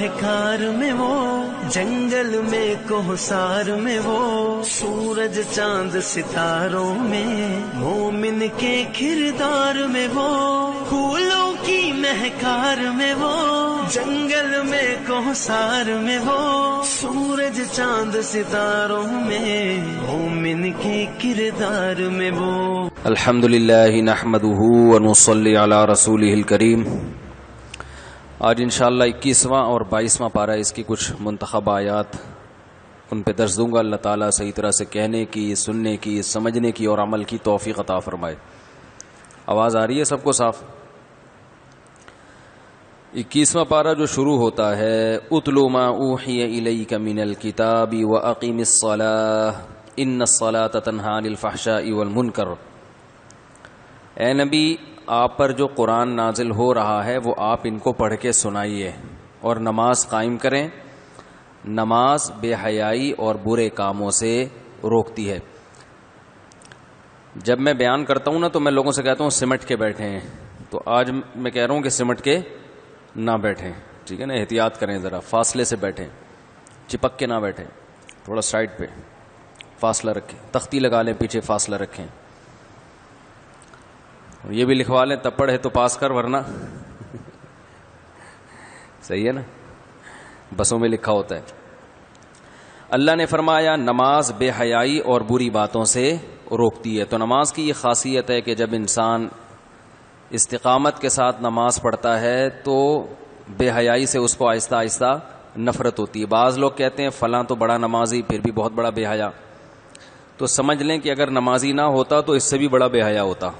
مہکار میں وہ، جنگل میں کوہسار میں وہ، سورج چاند ستاروں میں، مومن کے کردار میں وہ، پھولوں کی مہکار میں وہ، جنگل میں کوہسار میں وہ، سورج چاند ستاروں میں، مومن کے کردار میں وہ۔ الحمدللہ نحمدہ ونصلی علی رسولہ الکریم۔ آج انشاءاللہ 21واں اور 22واں پارہ، اس کی کچھ منتخب آیات ان پہ درس دوں گا۔ اللہ تعالیٰ صحیح طرح سے کہنے کی، سننے کی، سمجھنے کی اور عمل کی توفیق عطا فرمائے۔ آواز آ رہی ہے سب کو صاف؟ 21واں پارہ جو شروع ہوتا ہے، اتلو ما اوحی الیک من الکتاب واقم الصلاۃ ان الصلاۃ تنہی عن الفحشاء والمنکر۔ اے نبی، آپ پر جو قرآن نازل ہو رہا ہے وہ آپ ان کو پڑھ کے سنائیے اور نماز قائم کریں۔ نماز بے حیائی اور برے کاموں سے روکتی ہے۔ جب میں بیان کرتا ہوں نا تو میں لوگوں سے کہتا ہوں سمٹ کے بیٹھیں، تو آج میں کہہ رہا ہوں کہ سمٹ کے نہ بیٹھیں، ٹھیک ہے نا؟ احتیاط کریں، ذرا فاصلے سے بیٹھیں، چپک کے نہ بیٹھیں، تھوڑا سائڈ پہ فاصلہ رکھیں، تختی لگا لیں، پیچھے فاصلہ رکھیں۔ یہ بھی لکھوا لیں، تپڑ ہے تو پاس کر ورنہ صحیح ہے نا؟ بسوں میں لکھا ہوتا ہے۔ اللہ نے فرمایا نماز بے حیائی اور بری باتوں سے روکتی ہے۔ تو نماز کی یہ خاصیت ہے کہ جب انسان استقامت کے ساتھ نماز پڑھتا ہے تو بے حیائی سے اس کو آہستہ آہستہ نفرت ہوتی ہے۔ بعض لوگ کہتے ہیں فلاں تو بڑا نمازی پھر بھی بہت بڑا بے حیا، تو سمجھ لیں کہ اگر نمازی نہ ہوتا تو اس سے بھی بڑا بے حیا ہوتا۔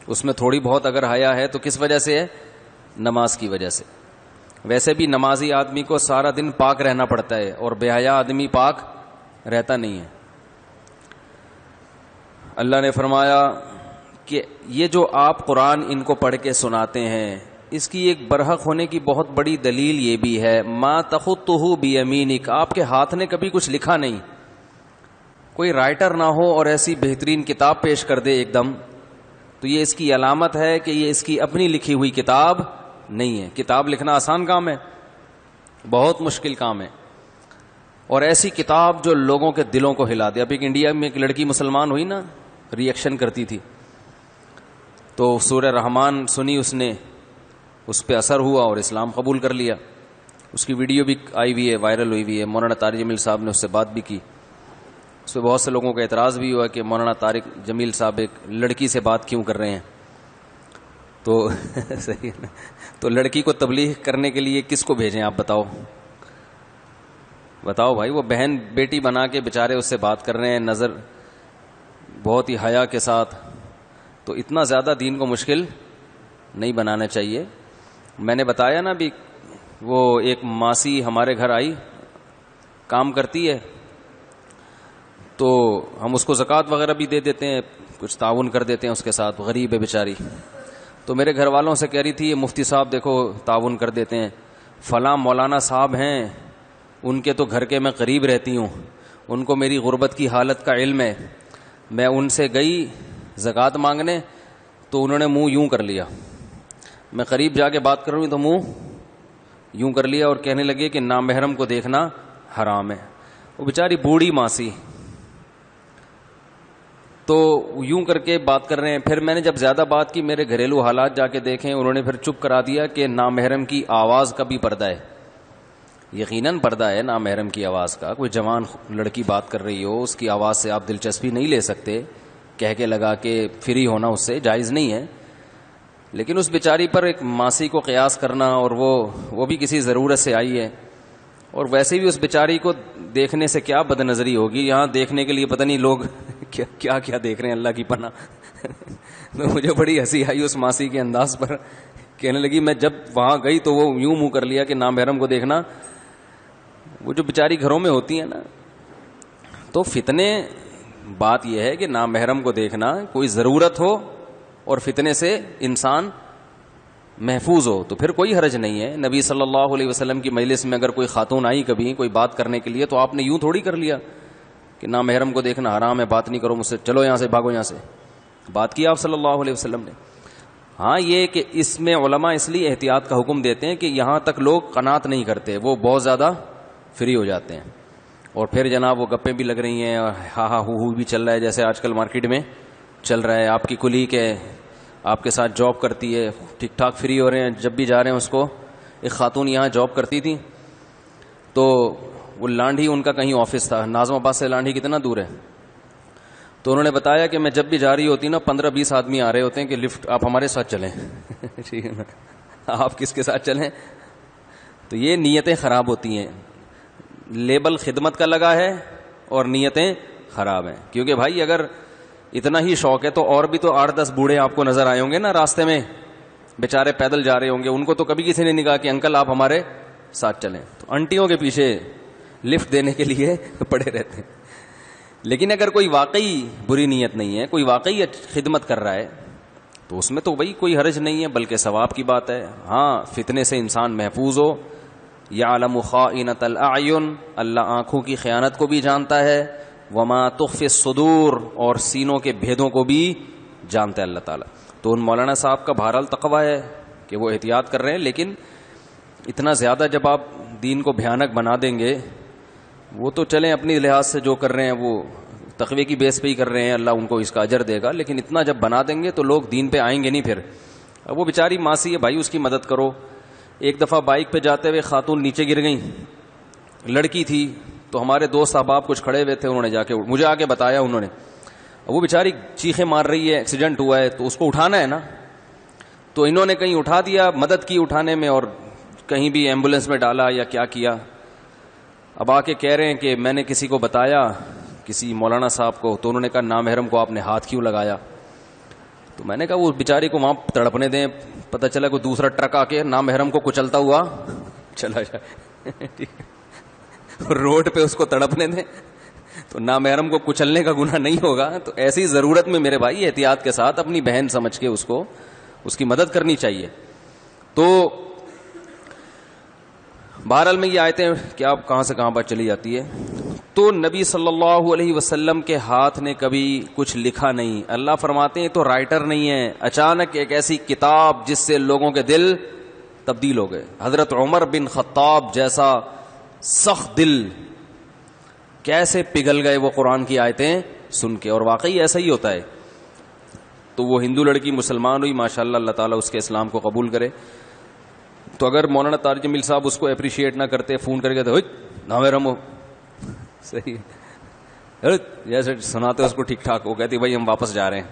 اس میں تھوڑی بہت اگر حیا ہے تو کس وجہ سے ہے؟ نماز کی وجہ سے۔ ویسے بھی نمازی آدمی کو سارا دن پاک رہنا پڑتا ہے اور بے حیا آدمی پاک رہتا نہیں ہے۔ اللہ نے فرمایا کہ یہ جو آپ قرآن ان کو پڑھ کے سناتے ہیں، اس کی ایک برحق ہونے کی بہت بڑی دلیل یہ بھی ہے، ما تخطہ بیمینک، آپ کے ہاتھ نے کبھی کچھ لکھا نہیں۔ کوئی رائٹر نہ ہو اور ایسی بہترین کتاب پیش کر دے ایک دم، تو یہ اس کی علامت ہے کہ یہ اس کی اپنی لکھی ہوئی کتاب نہیں ہے۔ کتاب لکھنا آسان کام ہے؟ بہت مشکل کام ہے۔ اور ایسی کتاب جو لوگوں کے دلوں کو ہلا دے۔ اب ایک انڈیا میں ایک لڑکی مسلمان ہوئی نا، ری ایکشن کرتی تھی، تو سورہ رحمان سنی اس نے، اس پہ اثر ہوا اور اسلام قبول کر لیا۔ اس کی ویڈیو بھی آئی ہوئی ہے، وائرل ہوئی ہوئی ہے۔ مولانا طارق جمیل صاحب نے اس سے بات بھی کی۔ اس پہ بہت سے لوگوں کا اعتراض بھی ہوا کہ مولانا طارق جمیل صاحب ایک لڑکی سے بات کیوں کر رہے ہیں؟ تو صحیح ہے نا؟ تو لڑکی کو تبلیغ کرنے کے لیے کس کو بھیجیں آپ بتاؤ بھائی؟ وہ بہن بیٹی بنا کے بیچارے اس سے بات کر رہے ہیں، نظر بہت ہی حیا کے ساتھ۔ تو اتنا زیادہ دین کو مشکل نہیں بنانا چاہیے۔ میں نے بتایا نا بھی، وہ ایک ماسی ہمارے گھر آئی، کام کرتی ہے، تو ہم اس کو زکوٰۃ وغیرہ بھی دے دیتے ہیں، کچھ تعاون کر دیتے ہیں اس کے ساتھ، غریب ہے بیچاری۔ تو میرے گھر والوں سے کہہ رہی تھی یہ مفتی صاحب دیکھو تعاون کر دیتے ہیں، فلاں مولانا صاحب ہیں، ان کے تو گھر کے میں قریب رہتی ہوں، ان کو میری غربت کی حالت کا علم ہے۔ میں ان سے گئی زکوٰۃ مانگنے تو انہوں نے منہ یوں کر لیا، میں قریب جا کے بات کر رہی ہوں تو منہ یوں کر لیا اور کہنے لگے کہ نامحرم کو دیکھنا حرام ہے۔ وہ بیچاری بوڑھی ماسی، تو یوں کر کے بات کر رہے ہیں۔ پھر میں نے جب زیادہ بات کی، میرے گھریلو حالات جا کے دیکھیں، انہوں نے پھر چپ کرا دیا کہ نامحرم کی آواز کا بھی پردہ ہے۔ یقیناً پردہ ہے نامحرم کی آواز کا۔ کوئی جوان لڑکی بات کر رہی ہو، اس کی آواز سے آپ دلچسپی نہیں لے سکتے، کہہ کے لگا کے فری ہونا اس سے جائز نہیں ہے۔ لیکن اس بیچاری پر ایک ماسی کو قیاس کرنا، اور وہ بھی کسی ضرورت سے آئی ہے، اور ویسے بھی اس بیچاری کو دیکھنے سے کیا بد نظری ہوگی، یہاں دیکھنے کے لیے پتہ نہیں لوگ کیا کیا دیکھ رہے ہیں، اللہ کی پناہ۔ تو مجھے بڑی ہنسی آئی اس ماسی کے انداز پر، کہنے لگی میں جب وہاں گئی تو وہ یوں منہ کر لیا کہ نامحرم کو دیکھنا۔ وہ جو بیچاری گھروں میں ہوتی ہیں نا، تو فتنے، بات یہ ہے کہ نامحرم کو دیکھنا کوئی ضرورت ہو اور فتنے سے انسان محفوظ ہو تو پھر کوئی حرج نہیں ہے۔ نبی صلی اللہ علیہ وسلم کی مجلس میں اگر کوئی خاتون آئی کبھی کوئی بات کرنے کے لیے، تو آپ نے یوں تھوڑی کر لیا کہ نامحرم کو دیکھنا حرام ہے، بات نہیں کرو مجھ سے، چلو یہاں سے، بھاگو یہاں سے۔ بات کی آپ صلی اللہ علیہ وسلم نے۔ ہاں یہ کہ اس میں علماء اس لیے احتیاط کا حکم دیتے ہیں کہ یہاں تک لوگ قناعت نہیں کرتے، وہ بہت زیادہ فری ہو جاتے ہیں، اور پھر جناب وہ گپیں بھی لگ رہی ہیں اور ہاں ہاں ہو بھی چل رہا ہے، جیسے آج کل مارکیٹ میں چل رہا ہے. آپ کی کلیگ ہے، آپ کے ساتھ جاب کرتی ہے، ٹھیک ٹھاک فری ہو رہے ہیں، جب بھی جا رہے ہیں اس کو. ایک خاتون یہاں جاب کرتی تھی، تو وہ لانڈھی ان کا کہیں آفس تھا، ناظم آباد سے لانڈھی کتنا دور ہے، تو انہوں نے بتایا کہ میں جب بھی جا رہی ہوتی نا 15-20 آدمی آ رہے ہوتے ہیں کہ لفٹ آپ ہمارے ساتھ چلیں. ٹھیک ہے نا، آپ کس کے ساتھ چلیں؟ تو یہ نیتیں خراب ہوتی ہیں. لیبل خدمت کا لگا ہے اور نیتیں خراب ہیں. کیونکہ بھائی اگر اتنا ہی شوق ہے تو اور بھی تو 8-10 بوڑھے آپ کو نظر آئے ہوں گے نا راستے میں، بیچارے پیدل جا رہے ہوں گے، ان کو تو کبھی کسی نے نہیں کہا کہ انکل آپ ہمارے ساتھ چلیں. تو انٹیوں کے پیچھے لفٹ دینے کے لیے پڑے رہتے ہیں. لیکن اگر کوئی واقعی بری نیت نہیں ہے، کوئی واقعی خدمت کر رہا ہے، تو اس میں تو بھائی کوئی حرج نہیں ہے، بلکہ ثواب کی بات ہے. ہاں فتنے سے انسان محفوظ ہو. یعلم خائنۃ الاعین، اللہ آنکھوں کی خیانت کو بھی جانتا ہے. وما تخفی الصدور، اور سینوں کے بھیدوں کو بھی جانتا ہے اللہ تعالیٰ. تو ان مولانا صاحب کا بہرحال تقویٰ ہے کہ وہ احتیاط کر رہے ہیں، لیکن اتنا زیادہ جب آپ دین کو بھیانک بنا دیں گے، وہ تو چلیں اپنی لحاظ سے جو کر رہے ہیں وہ تقوی کی بیس پہ ہی کر رہے ہیں، اللہ ان کو اس کا اجر دے گا. لیکن اتنا جب بنا دیں گے تو لوگ دین پہ آئیں گے نہیں. پھر اب وہ بیچاری ماسی ہے بھائی، اس کی مدد کرو. ایک دفعہ بائک پہ جاتے ہوئے خاتون نیچے گر گئیں، لڑکی تھی، تو ہمارے دوست احباب کچھ کھڑے ہوئے تھے، انہوں نے جا کے مجھے آ کے بتایا. انہوں نے وہ بیچاری چیخیں مار رہی ہے، ایکسیڈنٹ ہوا ہے، تو اس کو اٹھانا ہے نا. تو انہوں نے کہیں اٹھا دیا، مدد کی اٹھانے میں، اور کہیں بھی ایمبولینس میں ڈالا یا کیا کیا. اب آ کے کہہ رہے ہیں کہ میں نے کسی کو بتایا، کسی مولانا صاحب کو، تو انہوں نے کہا نامحرم کو آپ نے ہاتھ کیوں لگایا؟ تو میں نے کہا وہ بیچاری کو وہاں تڑپنے دیں، پتہ چلا کوئی دوسرا ٹرک آ کے نامحرم کو کچلتا ہوا چلا جائے. روڈ پہ اس کو تڑپنے دیں تو نامحرم کو کچلنے کا گناہ نہیں ہوگا. تو ایسی ضرورت میں میرے بھائی احتیاط کے ساتھ اپنی بہن سمجھ کے اس کو اس کی مدد کرنی چاہیے. تو بہرحال میں یہ آیتیں کہ آپ کہاں سے کہاں بات چلی جاتی ہے. تو نبی صلی اللہ علیہ وسلم کے ہاتھ نے کبھی کچھ لکھا نہیں. اللہ فرماتے ہیں تو رائٹر نہیں ہے. اچانک ایک ایسی کتاب جس سے لوگوں کے دل تبدیل ہو گئے. حضرت عمر بن خطاب جیسا سخت دل کیسے پگھل گئے وہ قرآن کی آیتیں سن کے. اور واقعی ایسا ہی ہوتا ہے. تو وہ ہندو لڑکی مسلمان ہوئی، ماشاءاللہ، اللہ تعالیٰ اس کے اسلام کو قبول کرے. تو اگر مولانا طارق جمیل صاحب اس کو اپریشیٹ نہ کرتے، فون کر کے تو نامحرم ہو، صحیح جیسے سناتے اس کو ٹھیک ٹھاک، وہ کہتی بھائی ہم واپس جا رہے ہیں.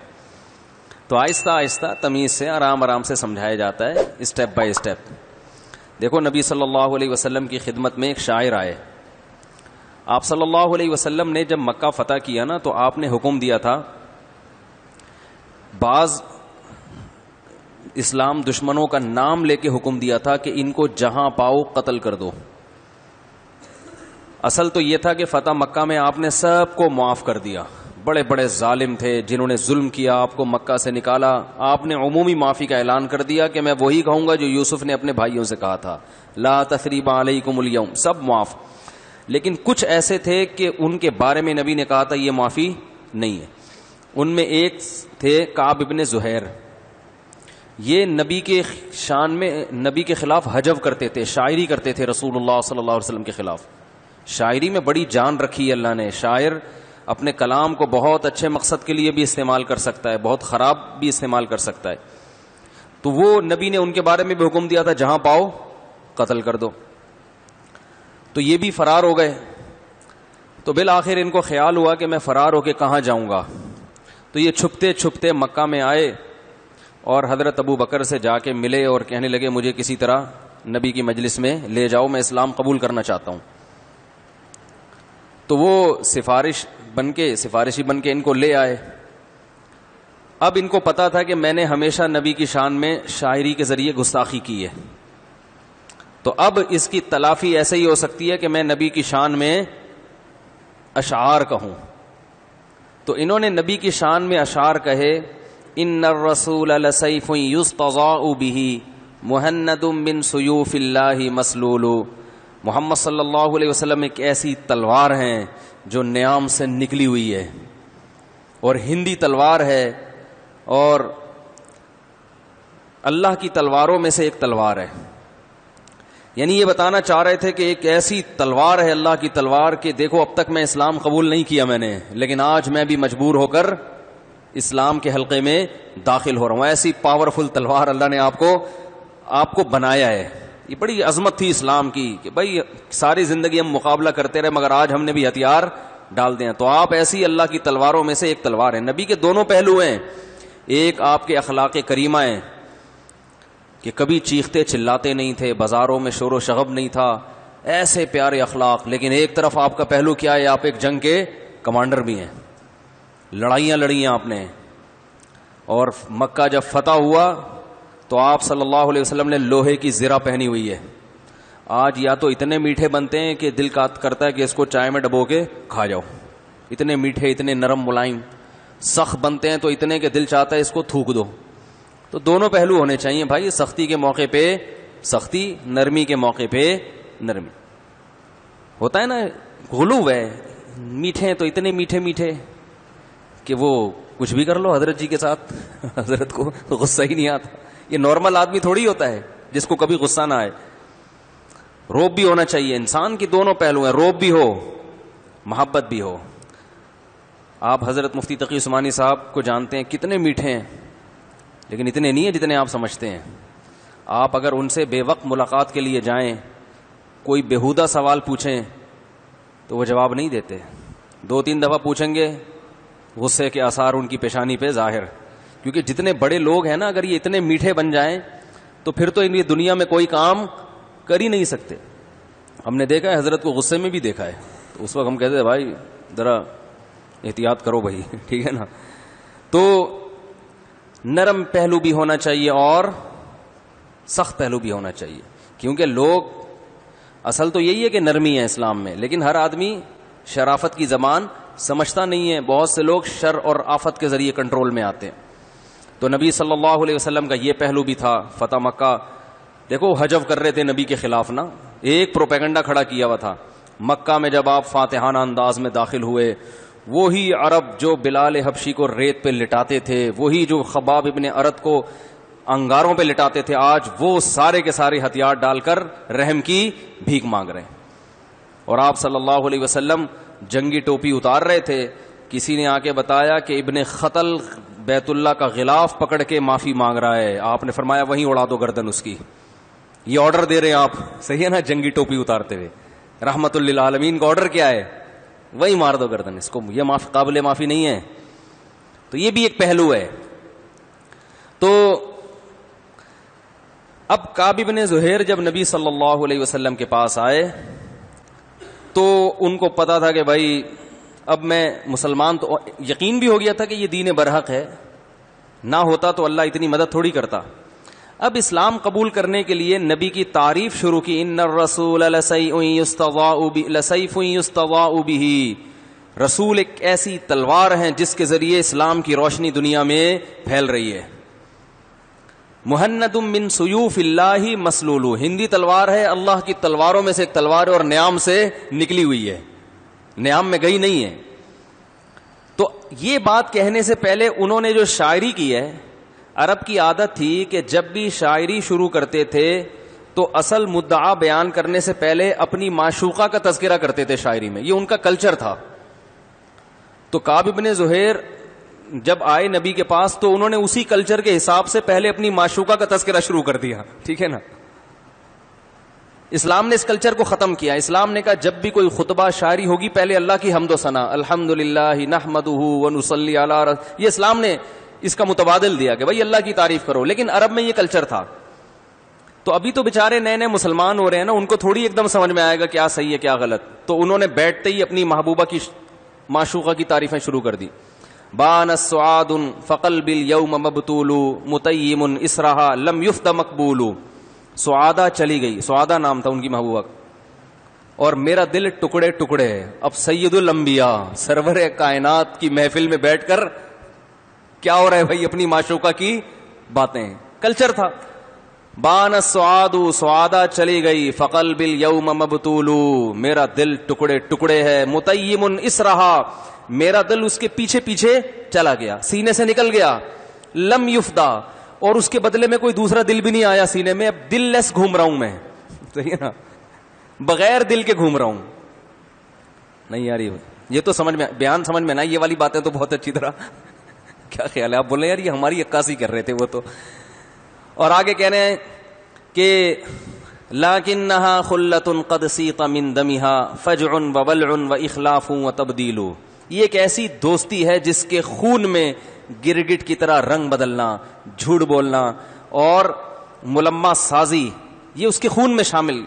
تو آہستہ آہستہ تمیز سے آرام آرام سے سمجھایا جاتا ہے، اسٹیپ بائی اسٹیپ. دیکھو نبی صلی اللہ علیہ وسلم کی خدمت میں ایک شاعر آئے. آپ صلی اللہ علیہ وسلم نے جب مکہ فتح کیا نا، تو آپ نے حکم دیا تھا، بعض اسلام دشمنوں کا نام لے کے حکم دیا تھا کہ ان کو جہاں پاؤ قتل کر دو. اصل تو یہ تھا کہ فتح مکہ میں آپ نے سب کو معاف کر دیا. بڑے بڑے ظالم تھے جنہوں نے ظلم کیا، آپ کو مکہ سے نکالا، آپ نے عمومی معافی کا اعلان کر دیا کہ میں وہی کہوں گا جو یوسف نے اپنے بھائیوں سے کہا تھا، لا تثریب علیکم الیوم، سب معاف. لیکن کچھ ایسے تھے کہ ان کے بارے میں نبی نے کہا تھا یہ معافی نہیں ہے. ان میں ایک تھے کعب ابن زہیر. یہ نبی کے شان میں نبی کے خلاف حجو کرتے تھے، شاعری کرتے تھے رسول اللہ صلی اللہ علیہ وسلم کے خلاف. شاعری میں بڑی جان رکھی ہے اللہ نے. شاعر اپنے کلام کو بہت اچھے مقصد کے لیے بھی استعمال کر سکتا ہے، بہت خراب بھی استعمال کر سکتا ہے. تو وہ نبی نے ان کے بارے میں بھی حکم دیا تھا جہاں پاؤ قتل کر دو. تو یہ بھی فرار ہو گئے. تو بالآخر ان کو خیال ہوا کہ میں فرار ہو کے کہاں جاؤں گا. تو یہ چھپتے چھپتے مکہ میں آئے اور حضرت ابو بکر سے جا کے ملے اور کہنے لگے مجھے کسی طرح نبی کی مجلس میں لے جاؤ، میں اسلام قبول کرنا چاہتا ہوں. تو وہ سفارشی بن کے ان کو لے آئے. اب ان کو پتا تھا کہ میں نے ہمیشہ نبی کی شان میں شاعری کے ذریعے گستاخی کی ہے، تو اب اس کی تلافی ایسے ہی ہو سکتی ہے کہ میں نبی کی شان میں اشعار کہوں. تو انہوں نے نبی کی شان میں اشعار کہے، ان الرسول لسیف یستضاء به مہند من سیوف اللہ مسلول. محمد صلی اللہ علیہ وسلم ایک ایسی تلوار ہیں جو نیام سے نکلی ہوئی ہے، اور ہندی تلوار ہے، اور اللہ کی تلواروں میں سے ایک تلوار ہے. یعنی یہ بتانا چاہ رہے تھے کہ ایک ایسی تلوار ہے اللہ کی تلوار کہ دیکھو اب تک میں اسلام قبول نہیں کیا میں نے, لیکن آج میں بھی مجبور ہو کر اسلام کے حلقے میں داخل ہو رہا ہوں. ایسی پاورفل تلوار اللہ نے آپ کو بنایا ہے. یہ بڑی عظمت تھی اسلام کی کہ بھائی ساری زندگی ہم مقابلہ کرتے رہے مگر آج ہم نے بھی ہتھیار ڈال دیں. تو آپ ایسی اللہ کی تلواروں میں سے ایک تلوار ہیں. نبی کے دونوں پہلو ہیں. ایک آپ کے اخلاق کریمہ ہیں کہ کبھی چیختے چلاتے نہیں تھے, بازاروں میں شور و شغب نہیں تھا, ایسے پیارے اخلاق. لیکن ایک طرف آپ کا پہلو کیا ہے, آپ ایک جنگ کے کمانڈر بھی ہیں, لڑائیاں لڑی ہیں آپ نے. اور مکہ جب فتح ہوا تو آپ صلی اللہ علیہ وسلم نے لوہے کی زرہ پہنی ہوئی ہے. آج یا تو اتنے میٹھے بنتے ہیں کہ دل کرتا ہے کہ اس کو چائے میں ڈبو کے کھا جاؤ, اتنے میٹھے, اتنے نرم ملائم. سخت بنتے ہیں تو اتنے کہ دل چاہتا ہے اس کو تھوک دو. تو دونوں پہلو ہونے چاہیے بھائی, سختی کے موقع پہ سختی, نرمی کے موقع پہ نرمی. ہوتا ہے نا غلو ہے, میٹھے تو اتنے میٹھے میٹھے کہ وہ کچھ بھی کر لو حضرت جی کے ساتھ, حضرت کو غصہ ہی نہیں آتا. یہ نارمل آدمی تھوڑی ہوتا ہے جس کو کبھی غصہ نہ آئے. روب بھی ہونا چاہیے. انسان کی دونوں پہلو ہیں, روب بھی ہو, محبت بھی ہو. آپ حضرت مفتی تقی عثمانی صاحب کو جانتے ہیں, کتنے میٹھے ہیں, لیکن اتنے نہیں ہیں جتنے آپ سمجھتے ہیں. آپ اگر ان سے بے وقت ملاقات کے لیے جائیں, کوئی بےہودہ سوال پوچھیں تو وہ جواب نہیں دیتے. 2-3 دفعہ پوچھیں گے, غصے کے آثار ان کی پیشانی پہ ظاہر. کیونکہ جتنے بڑے لوگ ہیں نا, اگر یہ اتنے میٹھے بن جائیں تو پھر تو ان دنیا میں کوئی کام کر ہی نہیں سکتے. ہم نے دیکھا ہے, حضرت کو غصے میں بھی دیکھا ہے, تو اس وقت ہم کہتے ہیں بھائی ذرا احتیاط کرو بھائی, ٹھیک ہے نا. تو نرم پہلو بھی ہونا چاہیے اور سخت پہلو بھی ہونا چاہیے. کیونکہ لوگ, اصل تو یہی ہے کہ نرمی ہے اسلام میں, لیکن ہر آدمی شرافت کی زبان سمجھتا نہیں ہے. بہت سے لوگ شر اور آفت کے ذریعے کنٹرول میں آتے ہیں. تو نبی صلی اللہ علیہ وسلم کا یہ پہلو بھی تھا. فتح مکہ دیکھو حجو کر رہے تھے نبی کے خلاف نا, ایک پروپیگنڈا کھڑا کیا ہوا تھا. مکہ میں جب آپ فاتحانہ انداز میں داخل ہوئے, وہی عرب جو بلال حبشی کو ریت پہ لٹاتے تھے, وہی جو خباب ابن ارت کو انگاروں پہ لٹاتے تھے, آج وہ سارے کے سارے ہتھیار ڈال کر رحم کی بھیک مانگ رہے ہیں. اور آپ صلی اللہ علیہ وسلم جنگی ٹوپی اتار رہے تھے. کسی نے آ کے بتایا کہ ابن خطل بیت اللہ کا غلاف پکڑ کے معافی مانگ رہا ہے. آپ نے فرمایا وہیں اڑا دو گردن اس کی. یہ آرڈر دے رہے ہیں آپ, صحیح ہے نا, جنگی ٹوپی اتارتے ہوئے. رحمت للعالمین کا آرڈر کیا ہے, وہی مار دو گردن اس کو, یہ قابل معافی نہیں ہے. تو یہ بھی ایک پہلو ہے. تو اب کعب بن زہیر جب نبی صلی اللہ علیہ وسلم کے پاس آئے تو ان کو پتا تھا کہ بھائی اب میں مسلمان, تو یقین بھی ہو گیا تھا کہ یہ دین برحق ہے, نہ ہوتا تو اللہ اتنی مدد تھوڑی کرتا. اب اسلام قبول کرنے کے لیے نبی کی تعریف شروع کی, ان الرسول لسیف یستضاء بہ, رسول ایک ایسی تلوار ہیں جس کے ذریعے اسلام کی روشنی دنیا میں پھیل رہی ہے. مہند من سیوف اللہ مسلول, ہندی تلوار ہے, اللہ کی تلواروں میں سے ایک تلوار ہے اور نیام سے نکلی ہوئی ہے, نیام میں گئی نہیں ہے. تو یہ بات کہنے سے پہلے انہوں نے جو شاعری کی ہے, عرب کی عادت تھی کہ جب بھی شاعری شروع کرتے تھے تو اصل مدعا بیان کرنے سے پہلے اپنی معشوقہ کا تذکرہ کرتے تھے شاعری میں, یہ ان کا کلچر تھا. تو کعب بن زہیر جب آئے نبی کے پاس تو انہوں نے اسی کلچر کے حساب سے پہلے اپنی معشوقہ کا تذکرہ شروع کر دیا, ٹھیک ہے نا. اسلام نے اس کلچر کو ختم کیا. اسلام نے کہا جب بھی کوئی خطبہ شاعری ہوگی پہلے اللہ کی حمد و ثنا, الحمدللہ نحمدہ ونصلی علی, یہ اسلام نے اس کا متبادل دیا کہ بھائی اللہ کی تعریف کرو. لیکن عرب میں یہ کلچر تھا. تو ابھی تو بیچارے نئے نئے مسلمان ہو رہے ہیں نا, ان کو تھوڑی ایک دم سمجھ میں آئے گا کیا صحیح ہے کیا غلط. تو انہوں نے بیٹھتے ہی اپنی محبوبہ کی معشوقہ کی تعریفیں شروع کر دی. بان السعاد فقلب اليوم مبتول متیم اسرہا لم یفت مقبول. سعادہ چلی گئی, سعادہ نام تھا ان کی محبوبہ, اور میرا دل ٹکڑے ٹکڑے ہے. اب سید الانبیاء سرور کائنات کی محفل میں بیٹھ کر کیا ہو رہا ہے بھائی, اپنی معشوقہ کی باتیں. کلچر تھا. بان السعاد, سعادہ چلی گئی, فقلب اليوم مبتول, میرا دل ٹکڑے ٹکڑے ہے, متیم اسرہا, میرا دل اس کے پیچھے پیچھے چلا گیا, سینے سے نکل گیا, لم یفدا, اور اس کے بدلے میں کوئی دوسرا دل بھی نہیں آیا سینے میں, اب دل لیس گھوم رہا ہوں میں, صحیح ہے نا, بغیر دل کے گھوم رہا ہوں. نہیں یار یہ تو سمجھ میں, بیان سمجھ میں نا, یہ والی باتیں تو بہت اچھی طرح کیا خیال ہے, آپ بول رہے ہیں یار یہ ہماری عکاسی کر رہے تھے وہ تو. اور آگے کہہ رہے ہیں کہ لَكِنَّهَا خُلَّةٌ قَدْ سِيقَ مِن دَمِهَا فَجْعٌ وَوَلْعٌ وَإِخْلَافٌ وَتَبْدِيلٌ. یہ ایک ایسی دوستی ہے جس کے خون میں گرگٹ کی طرح رنگ بدلنا, جھوٹ بولنا اور ملمہ سازی, یہ اس کے خون میں شامل.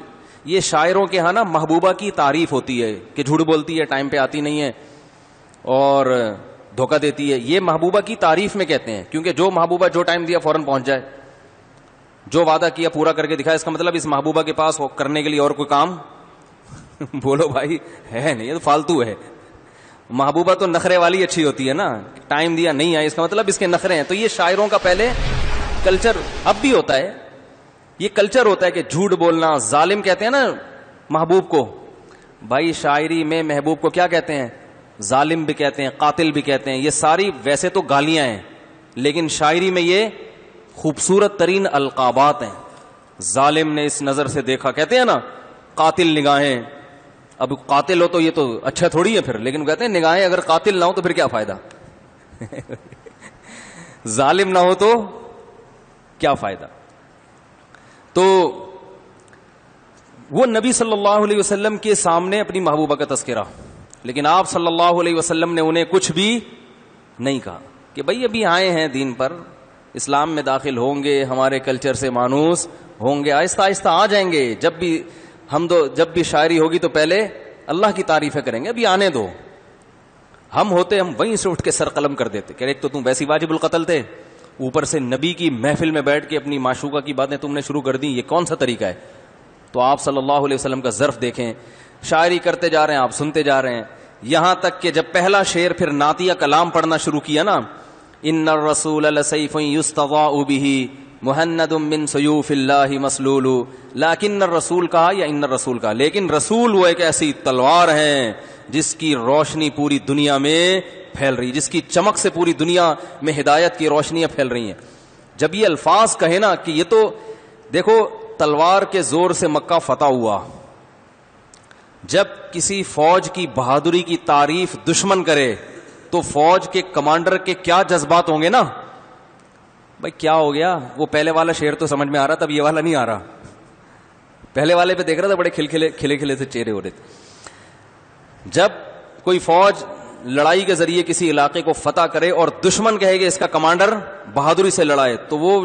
یہ شاعروں کے ہاں نا محبوبہ کی تعریف ہوتی ہے کہ جھوٹ بولتی ہے, ٹائم پہ آتی نہیں ہے اور دھوکہ دیتی ہے. یہ محبوبہ کی تعریف میں کہتے ہیں, کیونکہ جو محبوبہ جو ٹائم دیا فوراً پہنچ جائے, جو وعدہ کیا پورا کر کے دکھائے, اس کا مطلب اس محبوبہ کے پاس کرنے کے لیے اور کوئی کام بولو بھائی ہے نہیں, یہ تو فالتو ہے. محبوبہ تو نخرے والی اچھی ہوتی ہے نا, ٹائم دیا نہیں آئی, اس کا مطلب اس کے نخرے ہیں. تو یہ شاعروں کا پہلے کلچر, اب بھی ہوتا ہے یہ کلچر ہوتا ہے کہ جھوٹ بولنا. ظالم کہتے ہیں نا محبوب کو, بھائی شاعری میں محبوب کو کیا کہتے ہیں, ظالم بھی کہتے ہیں, قاتل بھی کہتے ہیں. یہ ساری ویسے تو گالیاں ہیں, لیکن شاعری میں یہ خوبصورت ترین القابات ہیں. ظالم نے اس نظر سے دیکھا, کہتے ہیں نا, قاتل نگاہیں. اب قاتل ہو تو یہ تو اچھا تھوڑی ہے پھر, لیکن کہتے ہیں نگاہیں اگر قاتل نہ ہو تو پھر کیا فائدہ ظالم نہ ہو تو کیا فائدہ. تو وہ نبی صلی اللہ علیہ وسلم کے سامنے اپنی محبوبہ کا تذکرہ, لیکن آپ صلی اللہ علیہ وسلم نے انہیں کچھ بھی نہیں کہا کہ بھئی ابھی آئے ہیں دین پر, اسلام میں داخل ہوں گے, ہمارے کلچر سے مانوس ہوں گے, آہستہ آہستہ آ جائیں گے. جب بھی شاعری ہوگی تو پہلے اللہ کی تعریفیں کریں گے, ابھی آنے دو. ہم ہوتے ہم وہیں سے اٹھ کے سر قلم کر دیتے کہ ایک تو تم ویسی واجب القتل تھے, اوپر سے نبی کی محفل میں بیٹھ کے اپنی معشوقہ کی باتیں تم نے شروع کر دی, یہ کون سا طریقہ ہے. تو آپ صلی اللہ علیہ وسلم کا ظرف دیکھیں, شاعری کرتے جا رہے ہیں, آپ سنتے جا رہے ہیں, یہاں تک کہ جب پہلا شعر پھر نعتیہ کلام پڑھنا شروع کیا نا, ان الرسول لسیف یستضاء به مہند من سیوف اللہ مسلول. لیکن الرسول کہا یا ان الرسول کہا, لیکن رسول وہ ایک ایسی تلوار ہے جس کی روشنی پوری دنیا میں پھیل رہی, جس کی چمک سے پوری دنیا میں ہدایت کی روشنیاں پھیل رہی ہیں. جب یہ الفاظ کہے نا کہ یہ تو دیکھو تلوار کے زور سے مکہ فتح ہوا, جب کسی فوج کی بہادری کی تعریف دشمن کرے تو فوج کے کمانڈر کے کیا جذبات ہوں گے نا. بھائی کیا ہو گیا, وہ پہلے والا شعر تو سمجھ میں آ رہا تھا, اب یہ والا نہیں آ رہا. پہلے والے پہ دیکھ رہا تھا بڑے کھلے سے چہرے ہو رہے تھے. جب کوئی فوج لڑائی کے ذریعے کسی علاقے کو فتح کرے اور دشمن کہے گا اس کا کمانڈر بہادری سے لڑائے, تو وہ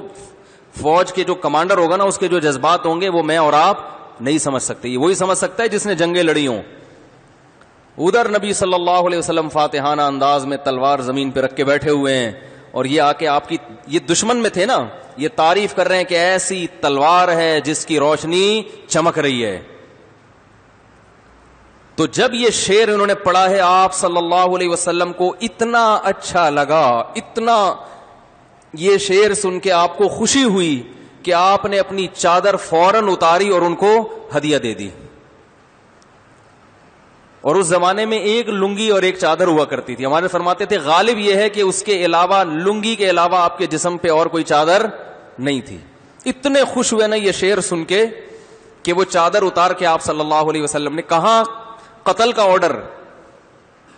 فوج کے جو کمانڈر ہوگا نا اس کے جو جذبات ہوں گے وہ میں اور آپ نہیں سمجھ سکتے. یہ وہی سمجھ سکتا ہے جس نے جنگیں لڑی ہوں. ادھر نبی صلی اللہ علیہ وسلم فاتحانہ انداز میں تلوار زمین پہ رکھ کے بیٹھے ہوئے ہیں, اور یہ آ کے آپ کی, یہ دشمن میں تھے نا, یہ تعریف کر رہے ہیں کہ ایسی تلوار ہے جس کی روشنی چمک رہی ہے. تو جب یہ شعر انہوں نے پڑھا ہے آپ صلی اللہ علیہ وسلم کو اتنا اچھا لگا, اتنا یہ شعر سن کے آپ کو خوشی ہوئی کہ آپ نے اپنی چادر فوراً اتاری اور ان کو ہدیہ دے دی. اور اس زمانے میں ایک لنگی اور ایک چادر ہوا کرتی تھی. ہمارے فرماتے تھے غالب یہ ہے کہ اس کے علاوہ, لنگی کے علاوہ آپ کے جسم پہ اور کوئی چادر نہیں تھی. اتنے خوش ہوئے نا یہ شعر سن کے کہ وہ چادر اتار کے آپ صلی اللہ علیہ وسلم نے کہا قتل کا آرڈر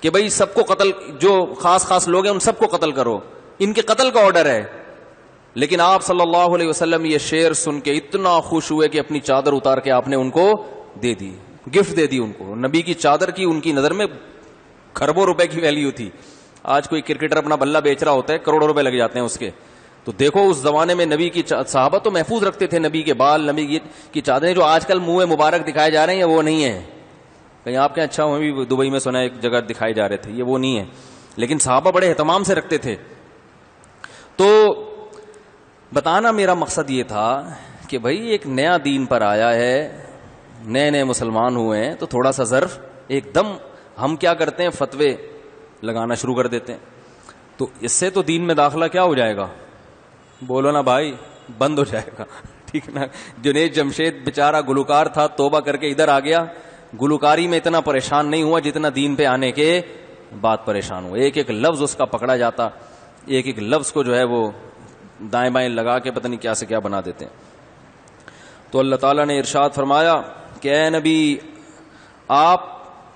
کہ بھئی سب کو قتل, جو خاص لوگ ہیں ان سب کو قتل کرو, ان کے قتل کا آرڈر ہے. لیکن آپ صلی اللہ علیہ وسلم یہ شعر سن کے اتنا خوش ہوئے کہ اپنی چادر اتار کے آپ نے ان کو دے دی, گفٹ دے دی ان کو. نبی کی چادر کی ان کی نظر میں کھربوں روپے کی ویلیو تھی. آج کوئی کرکٹر اپنا بلہ بیچ رہا ہوتا ہے, کروڑوں روپے لگ جاتے ہیں اس کے. تو دیکھو اس زمانے میں نبی کی صحابہ تو محفوظ رکھتے تھے نبی کے بال, نبی کی چادریں. جو آج کل منہ مبارک دکھائے جا رہے ہیں وہ نہیں ہے. کہیں آپ کے اچھا ہوں بھی دبئی میں سنا ایک جگہ دکھائے جا رہے تھے, یہ وہ نہیں ہے. لیکن صحابہ بڑے اہتمام سے رکھتے تھے. تو بتانا میرا مقصد یہ تھا کہ بھئی ایک نیا دین پر آیا ہے, نئے مسلمان ہوئے ہیں, تو تھوڑا سا ظرف ایک دم ہم کیا کرتے ہیں فتوے لگانا شروع کر دیتے ہیں. تو اس سے تو دین میں داخلہ کیا ہو جائے گا, بولو نا بھائی, بند ہو جائے گا. ٹھیک نا. جنید جمشید بیچارہ گلوکار تھا, توبہ کر کے ادھر آ گیا. گلوکاری میں اتنا پریشان نہیں ہوا جتنا دین پہ آنے کے بعد پریشان ہوا. ایک ایک لفظ اس کا پکڑا جاتا, ایک ایک لفظ کو جو ہے وہ دائیں بائیں لگا کے پتہ نہیں کیا سے کیا بنا دیتے ہیں. تو اللہ تعالیٰ نے ارشاد فرمایا کہ اے نبی آپ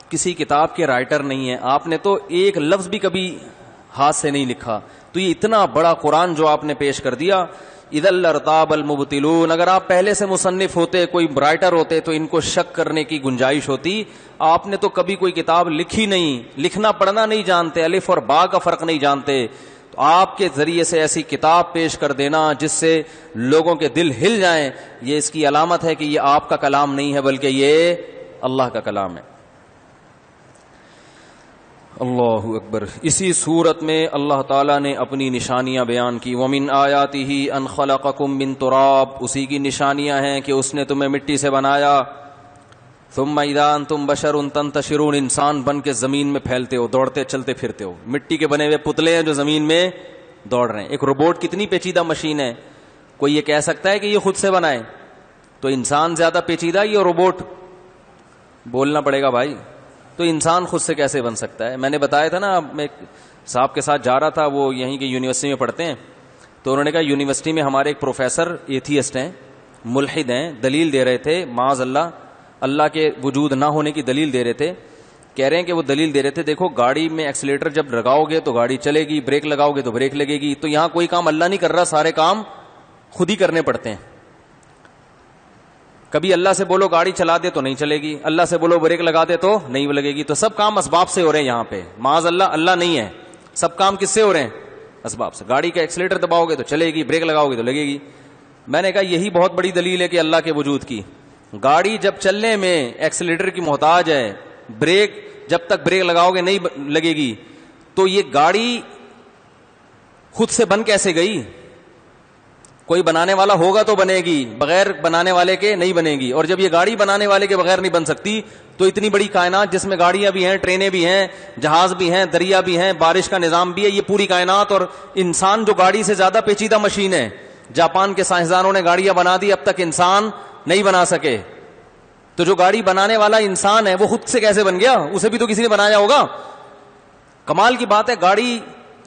کسی کتاب کے رائٹر نہیں ہیں, آپ نے تو ایک لفظ بھی کبھی ہاتھ سے نہیں لکھا, تو یہ اتنا بڑا قرآن جو آپ نے پیش کر دیا. اذا لارتاب المبطلون, اگر آپ پہلے سے مصنف ہوتے, کوئی رائٹر ہوتے تو ان کو شک کرنے کی گنجائش ہوتی. آپ نے تو کبھی کوئی کتاب لکھی نہیں, لکھنا پڑھنا نہیں جانتے, الف اور با کا فرق نہیں جانتے, تو آپ کے ذریعے سے ایسی کتاب پیش کر دینا جس سے لوگوں کے دل ہل جائیں, یہ اس کی علامت ہے کہ یہ آپ کا کلام نہیں ہے بلکہ یہ اللہ کا کلام ہے. اللہ اکبر. اسی صورت میں اللہ تعالیٰ نے اپنی نشانیاں بیان کی. وَمِنْ آیَاتِهِ أَنْ خَلَقَكُم مِّن تُرَابٍ, اسی کی نشانیاں ہیں کہ اس نے تمہیں مٹی سے بنایا. ثُمَّ إِذَا أَنْتُمْ بَشَرٌ تَنْتَشِرُونَ, انسان بن کے زمین میں پھیلتے ہو, دوڑتے چلتے پھرتے ہو. مٹی کے بنے ہوئے پتلے ہیں جو زمین میں دوڑ رہے ہیں. ایک روبوٹ کتنی پیچیدہ مشین ہے, کوئی یہ کہہ سکتا ہے کہ یہ خود سے بنائے؟ تو انسان زیادہ پیچیدہ یا روبوٹ؟ بولنا پڑے گا بھائی. تو انسان خود سے کیسے بن سکتا ہے؟ میں نے بتایا تھا نا, میں صاحب کے ساتھ جا رہا تھا, وہ یہیں کی یونیورسٹی میں پڑھتے ہیں, تو انہوں نے کہا یونیورسٹی میں ہمارے ایک پروفیسر ایتھیسٹ ہیں, ملحد ہیں, دلیل دے رہے تھے معاذ اللہ کے وجود نہ ہونے کی دلیل دے رہے تھے. کہہ رہے ہیں کہ وہ دلیل دے رہے تھے, دیکھو گاڑی میں ایکسیلیٹر جب لگاؤ گے تو گاڑی چلے گی, بریک لگاؤ گے تو بریک لگے گی, تو یہاں کوئی کام اللہ نہیں کر رہا, سارے کام خود ہی کرنے پڑتے ہیں. کبھی اللہ سے بولو گاڑی چلا دے تو نہیں چلے گی, اللہ سے بولو بریک لگا دے تو نہیں لگے گی. تو سب کام اسباب سے ہو رہے ہیں یہاں پہ, معاذ اللہ نہیں ہے, سب کام کس سے ہو رہے ہیں؟ اسباب سے. گاڑی کا ایکسیلیٹر دباؤ گے تو چلے گی, بریک لگاؤ گے تو لگے گی. میں نے کہا یہی بہت بڑی دلیل ہے کہ اللہ کے وجود کی. گاڑی جب چلنے میں ایکسیلیٹر کی محتاج ہے, بریک جب تک بریک لگاؤ گے نہیں لگے گی, تو یہ گاڑی خود سے بن کیسے گئی؟ کوئی بنانے والا ہوگا تو بنے گی, بغیر بنانے والے کے نہیں بنے گی. اور جب یہ گاڑی بنانے والے کے بغیر نہیں بن سکتی, تو اتنی بڑی کائنات جس میں گاڑیاں بھی ہیں, ٹرینیں بھی ہیں, جہاز بھی ہیں, دریا بھی ہیں, بارش کا نظام بھی ہے, یہ پوری کائنات, اور انسان جو گاڑی سے زیادہ پیچیدہ مشین ہے. جاپان کے سائنسدانوں نے گاڑیاں بنا دی, اب تک انسان نہیں بنا سکے. تو جو گاڑی بنانے والا انسان ہے وہ خود سے کیسے بن گیا؟ اسے بھی تو کسی نے بنایا ہوگا. کمال کی بات ہے, گاڑی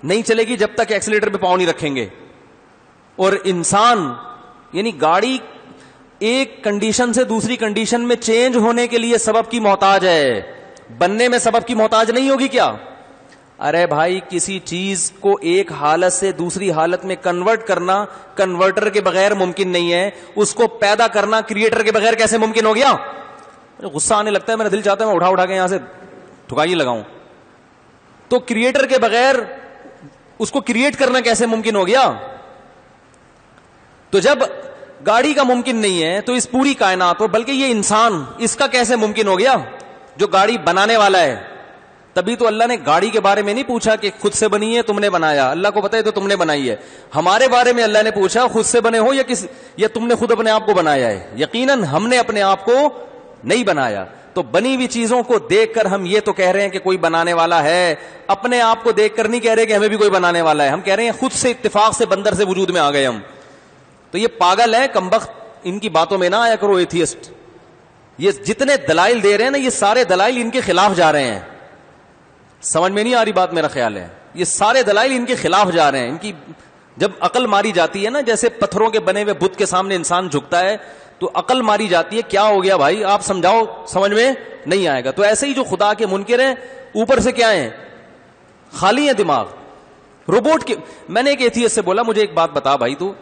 نہیں چلے گی جب تک ایکسیلیٹر پہ پاؤں نہیں رکھیں گے. اور انسان یعنی گاڑی ایک کنڈیشن سے دوسری کنڈیشن میں چینج ہونے کے لیے سبب کی محتاج ہے, بننے میں سبب کی محتاج نہیں ہوگی کیا؟ ارے بھائی, کسی چیز کو ایک حالت سے دوسری حالت میں کنورٹ کرنا کنورٹر کے بغیر ممکن نہیں ہے, اس کو پیدا کرنا کریٹر کے بغیر کیسے ممکن ہو گیا؟ غصہ آنے لگتا ہے, میرا دل چاہتا ہے میں اٹھا کے یہاں سے ٹھکائی لگاؤں. تو کریٹر کے بغیر اس کو کریٹ کرنا کیسے ممکن ہو گیا؟ تو جب گاڑی کا ممکن نہیں ہے تو اس پوری کائنات پر, بلکہ یہ انسان, اس کا کیسے ممکن ہو گیا جو گاڑی بنانے والا ہے؟ تبھی تو اللہ نے گاڑی کے بارے میں نہیں پوچھا کہ خود سے بنی ہے تم نے بنایا, اللہ کو پتہ ہے تو تم نے بنائی ہے. ہمارے بارے میں اللہ نے پوچھا خود سے بنے ہو یا تم نے خود اپنے آپ کو بنایا ہے. یقیناً ہم نے اپنے آپ کو نہیں بنایا. تو بنی ہوئی چیزوں کو دیکھ کر ہم یہ تو کہہ رہے ہیں کہ کوئی بنانے والا ہے, اپنے آپ کو دیکھ کر نہیں کہہ رہے کہ ہمیں بھی کوئی بنانے والا ہے. ہم کہہ رہے ہیں خود سے اتفاق سے بندر سے وجود میں آ گئے ہم. تو یہ پاگل ہے, کمبخت, ان کی باتوں میں نہ آیا کرو ایتھیسٹ. یہ جتنے دلائل دے رہے ہیں نا, یہ سارے دلائل ان کے خلاف جا رہے ہیں. سمجھ میں نہیں آ رہی بات, میرا خیال ہے یہ سارے دلائل ان کے خلاف جا رہے ہیں. ان کی جب عقل ماری جاتی ہے نا, جیسے پتھروں کے بنے ہوئے بت کے سامنے انسان جھکتا ہے تو عقل ماری جاتی ہے, کیا ہو گیا بھائی آپ سمجھاؤ, سمجھ میں نہیں آئے گا. تو ایسے ہی جو خدا کے منکر ہیں اوپر سے کیا ہیں, خالی ہیں دماغ, روبوٹ کے. میں نے ایک ایتھیسٹ سے بولا مجھے ایک بات بتا بھائی, تو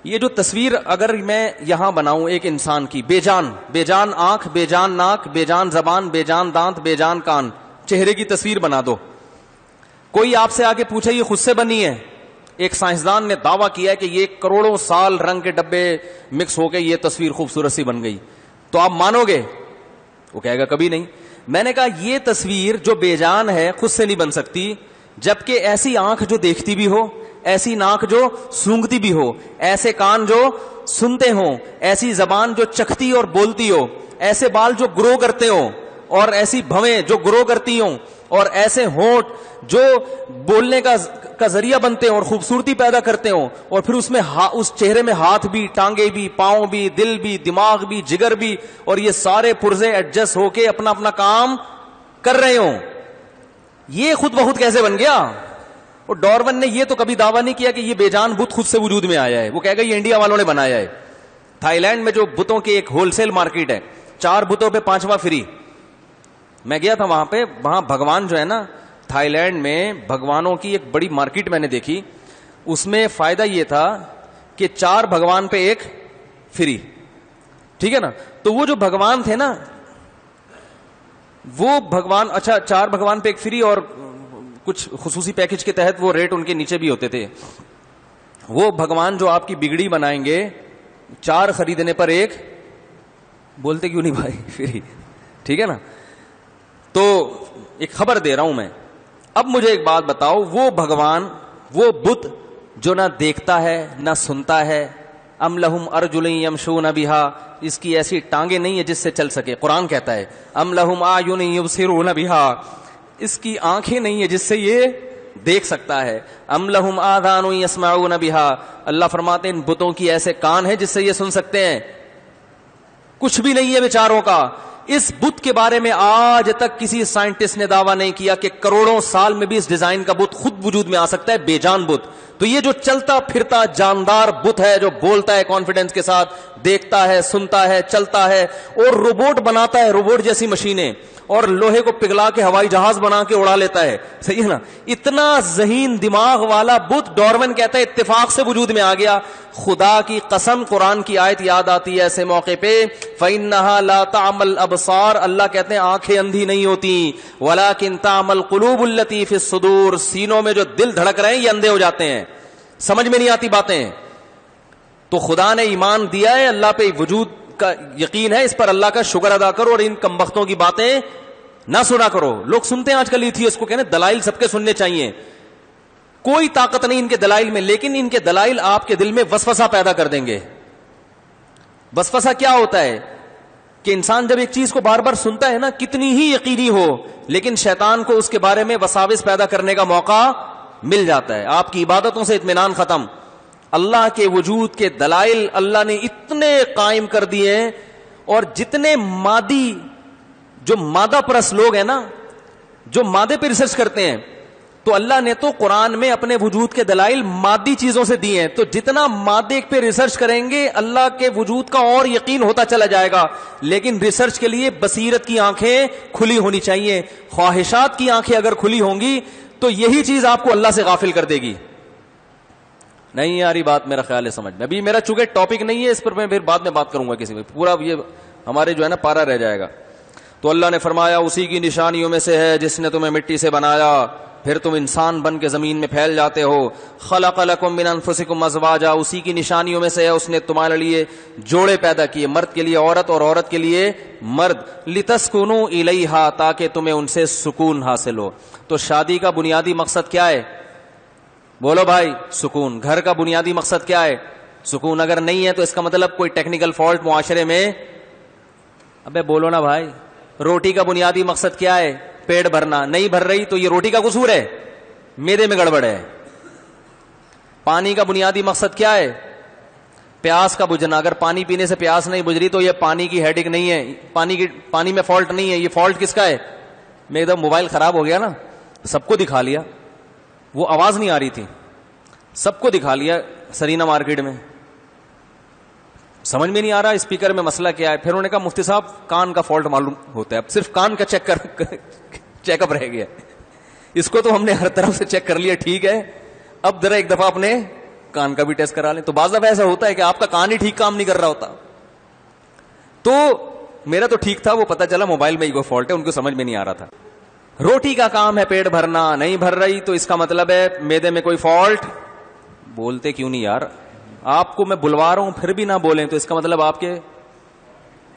یہ جو تصویر اگر میں یہاں بناؤں ایک انسان کی, بے جان آنکھ, بے جان ناک, بے جان زبان, بے جان دانت, بے جان کان, چہرے کی تصویر بنا دو, کوئی آپ سے آگے پوچھے یہ خود سے بنی ہے؟ ایک سائنسدان نے دعویٰ کیا ہے کہ یہ کروڑوں سال رنگ کے ڈبے مکس ہو کے یہ تصویر خوبصورت سی بن گئی, تو آپ مانو گے؟ وہ کہے گا کبھی نہیں. میں نے کہا یہ تصویر جو بے جان ہے خود سے نہیں بن سکتی, جبکہ ایسی آنکھ جو دیکھتی بھی ہو, ایسی ناک جو سونگتی بھی ہو, ایسے کان جو سنتے ہوں, ایسی زبان جو چکھتی اور بولتی ہو, ایسے بال جو گرو کرتے ہوں, اور ایسی بھویں جو گرو کرتی ہوں, اور ایسے ہونٹ جو بولنے کا ذریعہ بنتے ہوں اور خوبصورتی پیدا کرتے ہوں, اور پھر اس چہرے میں ہاتھ بھی, ٹانگیں بھی, پاؤں بھی, دل بھی, دماغ بھی, جگر بھی, اور یہ سارے پرزے ایڈجسٹ ہو کے اپنا اپنا کام کر رہے ہوں. یہ خود بخود کیسے بن گیا؟ اور ڈارون نے یہ تو کبھی دعویٰ نہیں کیا کہ یہ بے جان بت خود سے وجود میں آیا ہے، وہ کہے گا یہ انڈیا والوں نے بنایا ہے. تھائی لینڈ میں جو بتوں کی ایک ہول سیل مارکیٹ ہے، 4 بتوں پہ 5واں فری. میں گیا تھا وہاں پہ، وہاں بھگوان جو ہے نا، تھائی لینڈ میں بھگوانوں کی ایک بڑی مارکیٹ میں نے دیکھی. اس میں فائدہ یہ تھا کہ 4 بھگوان پہ 1 فری. ٹھیک ہے نا. تو وہ جو بھگوان تھے نا، وہ بھگوان، اچھا 4 بھگوان پہ 1 فری، اور کچھ خصوصی پیکج کے تحت وہ ریٹ ان کے نیچے بھی ہوتے تھے. وہ بھگوان جو آپ کی بگڑی بنائیں گے، 4 خریدنے پر 1 بولتے کیوں نہیں بھائی فری. ٹھیک ہے نا. تو ایک خبر دے رہا ہوں میں. اب مجھے ایک بات بتاؤ، وہ بھگوان، وہ بت جو نہ دیکھتا ہے نہ سنتا ہے، ام لہم ارجل یمشون بہا، اس کی ایسی ٹانگیں نہیں ہے جس سے چل سکے. قرآن کہتا ہے ام لہم اعین یبصرون بہا، اس کی آنکھیں نہیں ہے جس سے یہ دیکھ سکتا ہے. ام لہم آذان یسمعون بہا، اللہ فرماتے ہیں ان بتوں کی ایسے کان ہیں جس سے یہ سن سکتے ہیں. کچھ بھی نہیں ہے بیچاروں کا. اس بت کے بارے میں آج تک کسی سائنٹسٹ نے دعویٰ نہیں کیا کہ کروڑوں سال میں بھی اس ڈیزائن کا بت خود وجود میں آ سکتا ہے، بے جان بت. تو یہ جو چلتا پھرتا جاندار بت ہے، جو بولتا ہے کانفیڈنس کے ساتھ، دیکھتا ہے، سنتا ہے، چلتا ہے، اور روبوٹ بناتا ہے، روبوٹ جیسی مشینیں، اور لوہے کو پگھلا کے ہوائی جہاز بنا کے اڑا لیتا ہے. صحیح ہے نا. اتنا ذہین دماغ والا بت ڈارون کہتا ہے اتفاق سے وجود میں آ گیا. خدا کی قسم قرآن کی آیت یاد آتی ہے ایسے موقع پہ، فَإِنَّهَا لَا تَعْمَى الْأَبْصَارُ، اللہ کہتے ہیں آنکھیں اندھی نہیں ہوتی، وَلَكِنْ تَعْمَى الْقُلُوبُ الَّتِي فِي الصُّدُورِ، سینوں میں جو دل دھڑک رہے ہیں یہ اندھے ہو جاتے ہیں، سمجھ میں نہیں آتی باتیں. تو خدا نے ایمان دیا ہے، اللہ پہ وجود کا یقین ہے، اس پر اللہ کا شکر ادا کرو، اور ان کمبختوں کی باتیں نہ سنا کرو. لوگ سنتے ہیں آج کل ایتھیسٹ کو، کہنے دلائل سب کے سننے چاہیے. کوئی طاقت نہیں ان کے دلائل میں، لیکن ان کے دلائل آپ کے دل میں وسوسہ پیدا کر دیں گے. وسوسہ کیا ہوتا ہے کہ انسان جب ایک چیز کو بار بار سنتا ہے نا، کتنی ہی یقینی ہو، لیکن شیطان کو اس کے بارے میں وساوس پیدا کرنے کا موقع مل جاتا ہے. آپ کی عبادتوں سے اطمینان ختم. اللہ کے وجود کے دلائل اللہ نے اتنے قائم کر دیے ہیں، اور جتنے مادی، جو مادہ پرست لوگ ہیں نا، جو مادے پہ ریسرچ کرتے ہیں، تو اللہ نے تو قرآن میں اپنے وجود کے دلائل مادی چیزوں سے دیے ہیں. تو جتنا مادے پہ ریسرچ کریں گے اللہ کے وجود کا اور یقین ہوتا چلا جائے گا. لیکن ریسرچ کے لیے بصیرت کی آنکھیں کھلی ہونی چاہیے. خواہشات کی آنکھیں اگر کھلی ہوں گی تو یہی چیز آپ کو اللہ سے غافل کر دے گی. نہیں یاری بات میرا خیال ہے سمجھ میں. ابھی میرا چونکہ ٹاپک نہیں ہے اس پر، میں پھر بعد میں بات کروں گا کسی میں، پورا یہ ہمارے جو ہے نا پارا رہ جائے گا. تو اللہ نے فرمایا اسی کی نشانیوں میں سے ہے جس نے تمہیں مٹی سے بنایا، پھر تم انسان بن کے زمین میں پھیل جاتے ہو. خلق لکم من انفسکم ازواجا، اسی کی نشانیوں میں سے ہے اس نے تمہارے لیے جوڑے پیدا کیے، مرد کے لیے عورت اور عورت کے لیے مرد. لتسکنوا الیہا، تاکہ تمہیں ان سے سکون حاصل ہو. تو شادی کا بنیادی مقصد کیا ہے؟ بولو بھائی، سکون. گھر کا بنیادی مقصد کیا ہے؟ سکون. اگر نہیں ہے تو اس کا مطلب کوئی ٹیکنیکل فالٹ معاشرے میں. ابے بولو نا بھائی. روٹی کا بنیادی مقصد کیا ہے؟ پیٹ بھرنا. نہیں بھر رہی تو یہ روٹی کا قصور ہے، میدے میں گڑبڑ ہے. پانی کا بنیادی مقصد کیا ہے؟ پیاس کا بجھنا. اگر پانی پینے سے پیاس نہیں بجھ رہی تو یہ پانی کی ہیڈک نہیں ہے، پانی میں فالٹ نہیں ہے. یہ فالٹ کس کا ہے؟ میں ایک دم موبائل خراب ہو گیا نا، سب کو دکھا لیا، وہ آواز نہیں آ رہی تھی، سب کو دکھا لیا سرینا مارکیٹ میں، سمجھ میں نہیں آ رہا اسپیکر میں مسئلہ کیا ہے. پھر انہوں نے کہا مفتی صاحب کان کا فالٹ معلوم ہوتا ہے. اب صرف کان کا چیک اپ رہ گیا. اس کو تو ہم نے ہر طرف سے چیک کر لیا، ٹھیک ہے، اب ذرا ایک دفعہ اپنے کان کا بھی ٹیسٹ کرا لیں. تو بعض دفعہ ایسا ہوتا ہے کہ آپ کا کان ہی ٹھیک کام نہیں کر رہا ہوتا. تو میرا تو ٹھیک تھا، وہ پتا چلا موبائل میں ہی کوئی فالٹ ہے، ان کو سمجھ میں نہیں آ رہا تھا. روٹی کا کام ہے پیٹ بھرنا، نہیں بھر رہی تو اس کا مطلب ہے میدے میں کوئی فالٹ. بولتے کیوں نہیں یار؟ آپ کو میں بلوا رہا ہوں پھر بھی نہ بولیں تو اس کا مطلب آپ کے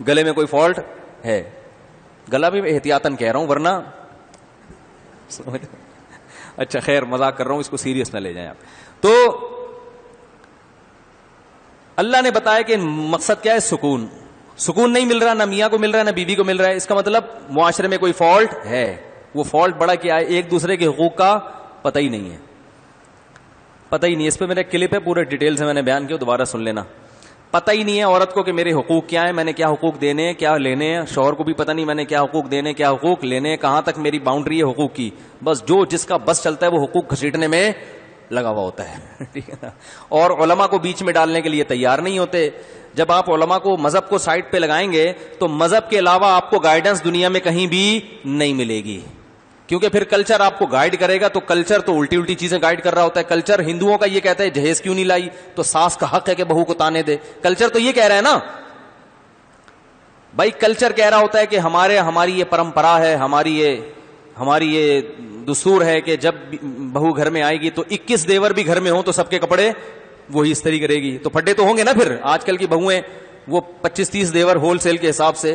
گلے میں کوئی فالٹ ہے. گلا بھی احتیاطاً کہہ رہا ہوں ورنہ اچھا خیر مذاق کر رہا ہوں، اس کو سیریس نہ لے جائیں آپ. تو اللہ نے بتایا کہ مقصد کیا ہے؟ سکون. سکون نہیں مل رہا، نہ میاں کو مل رہا ہے نہ بیوی کو مل رہا ہے. اس کا مطلب معاشرے میں کوئی فالٹ ہے. وہ فالٹ بڑا کیا ہے؟ ایک دوسرے کے حقوق کا پتہ ہی نہیں ہے، پتہ ہی نہیں. اس پہ میرا کلپ ہے، پورے ڈیٹیل سے میں نے بیان کیا، دوبارہ سن لینا. پتہ ہی نہیں ہے عورت کو کہ میرے حقوق کیا ہیں, میں نے کیا حقوق دینے ہیں کیا لینے ہیں. شوہر کو بھی پتہ نہیں میں نے کیا حقوق دینے کیا حقوق لینے ہیں, کہاں تک میری باؤنڈری ہے حقوق کی. بس جو جس کا بس چلتا ہے وہ حقوق گھسیٹنے میں لگا ہوا ہوتا ہے, ٹھیک ہے نا. اور علماء کو بیچ میں ڈالنے کے لیے تیار نہیں ہوتے. جب آپ علماء کو مذہب کو سائڈ پہ لگائیں گے تو مذہب کے علاوہ آپ کو گائیڈنس دنیا میں کہیں بھی نہیں ملے گی, کیونکہ پھر کلچر آپ کو گائیڈ کرے گا. تو کلچر تو الٹی الٹی چیزیں گائیڈ کر رہا ہوتا ہے. کلچر ہندوؤں کا یہ کہتا ہے جہیز کیوں نہیں لائی, تو ساس کا حق ہے کہ بہو کو تانے دے. کلچر تو یہ کہہ رہا ہے نا بھائی, کلچر کہہ رہا ہوتا ہے کہ ہماری یہ پرمپرا ہے, ہماری یہ دستور ہے کہ جب بہو گھر میں آئے گی تو 21 دیور بھی گھر میں ہوں تو سب کے کپڑے وہی استری کرے گی. تو پھڈے تو ہوں گے نا. پھر آج کل کی بہویں وہ 25-30 دیور ہول سیل کے حساب سے,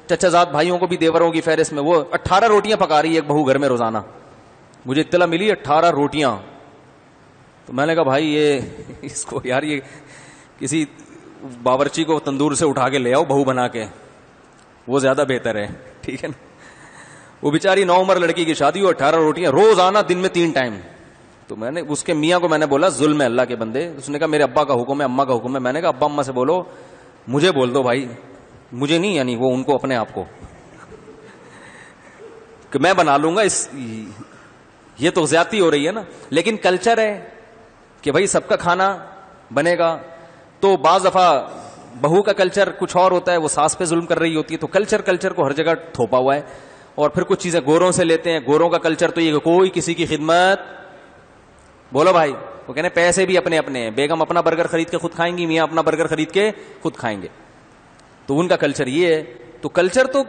چچا زاد بھائیوں کو بھی دیوروں کی فہرست میں, وہ 18 روٹیاں پکا رہی ہے ایک بہو گھر میں روزانہ. مجھے اطلاع ملی 18 روٹیاں. تو میں نے کہا بھائی یہ اس کو یار یہ کسی باورچی کو تندور سے اٹھا کے لے آؤ بہو بنا کے, وہ زیادہ بہتر ہے, ٹھیک ہے نا. وہ بیچاری 9 عمر لڑکی کی شادی ہو, 18 روٹیاں روزانہ دن میں 3 ٹائم. تو میں نے اس کے میاں کو میں نے بولا ظلم ہے اللہ کے بندے. اس نے کہا میرے ابا کا حکم ہے, اماں کا حکم ہے. میں نے کہا ابا اماں سے بولو, مجھے بول دو بھائی, مجھے نہیں, یعنی وہ ان کو اپنے آپ کو کہ میں بنا لوں گا. یہ تو زیادتی ہو رہی ہے نا. لیکن کلچر ہے کہ بھائی سب کا کھانا بنے گا. تو بعض دفعہ بہو کا کلچر کچھ اور ہوتا ہے, وہ ساس پہ ظلم کر رہی ہوتی ہے. تو کلچر کو ہر جگہ تھوپا ہوا ہے. اور پھر کچھ چیزیں گوروں سے لیتے ہیں. گوروں کا کلچر تو یہ کہ کوئی کسی کی خدمت, بولو بھائی, وہ کہنے پیسے بھی اپنے اپنے ہیں. بیگم اپنا برگر خرید کے خود کھائیں گی, میاں اپنا برگر خرید کے خود کھائیں گے. تو ان کا کلچر یہ ہے. تو کلچر تو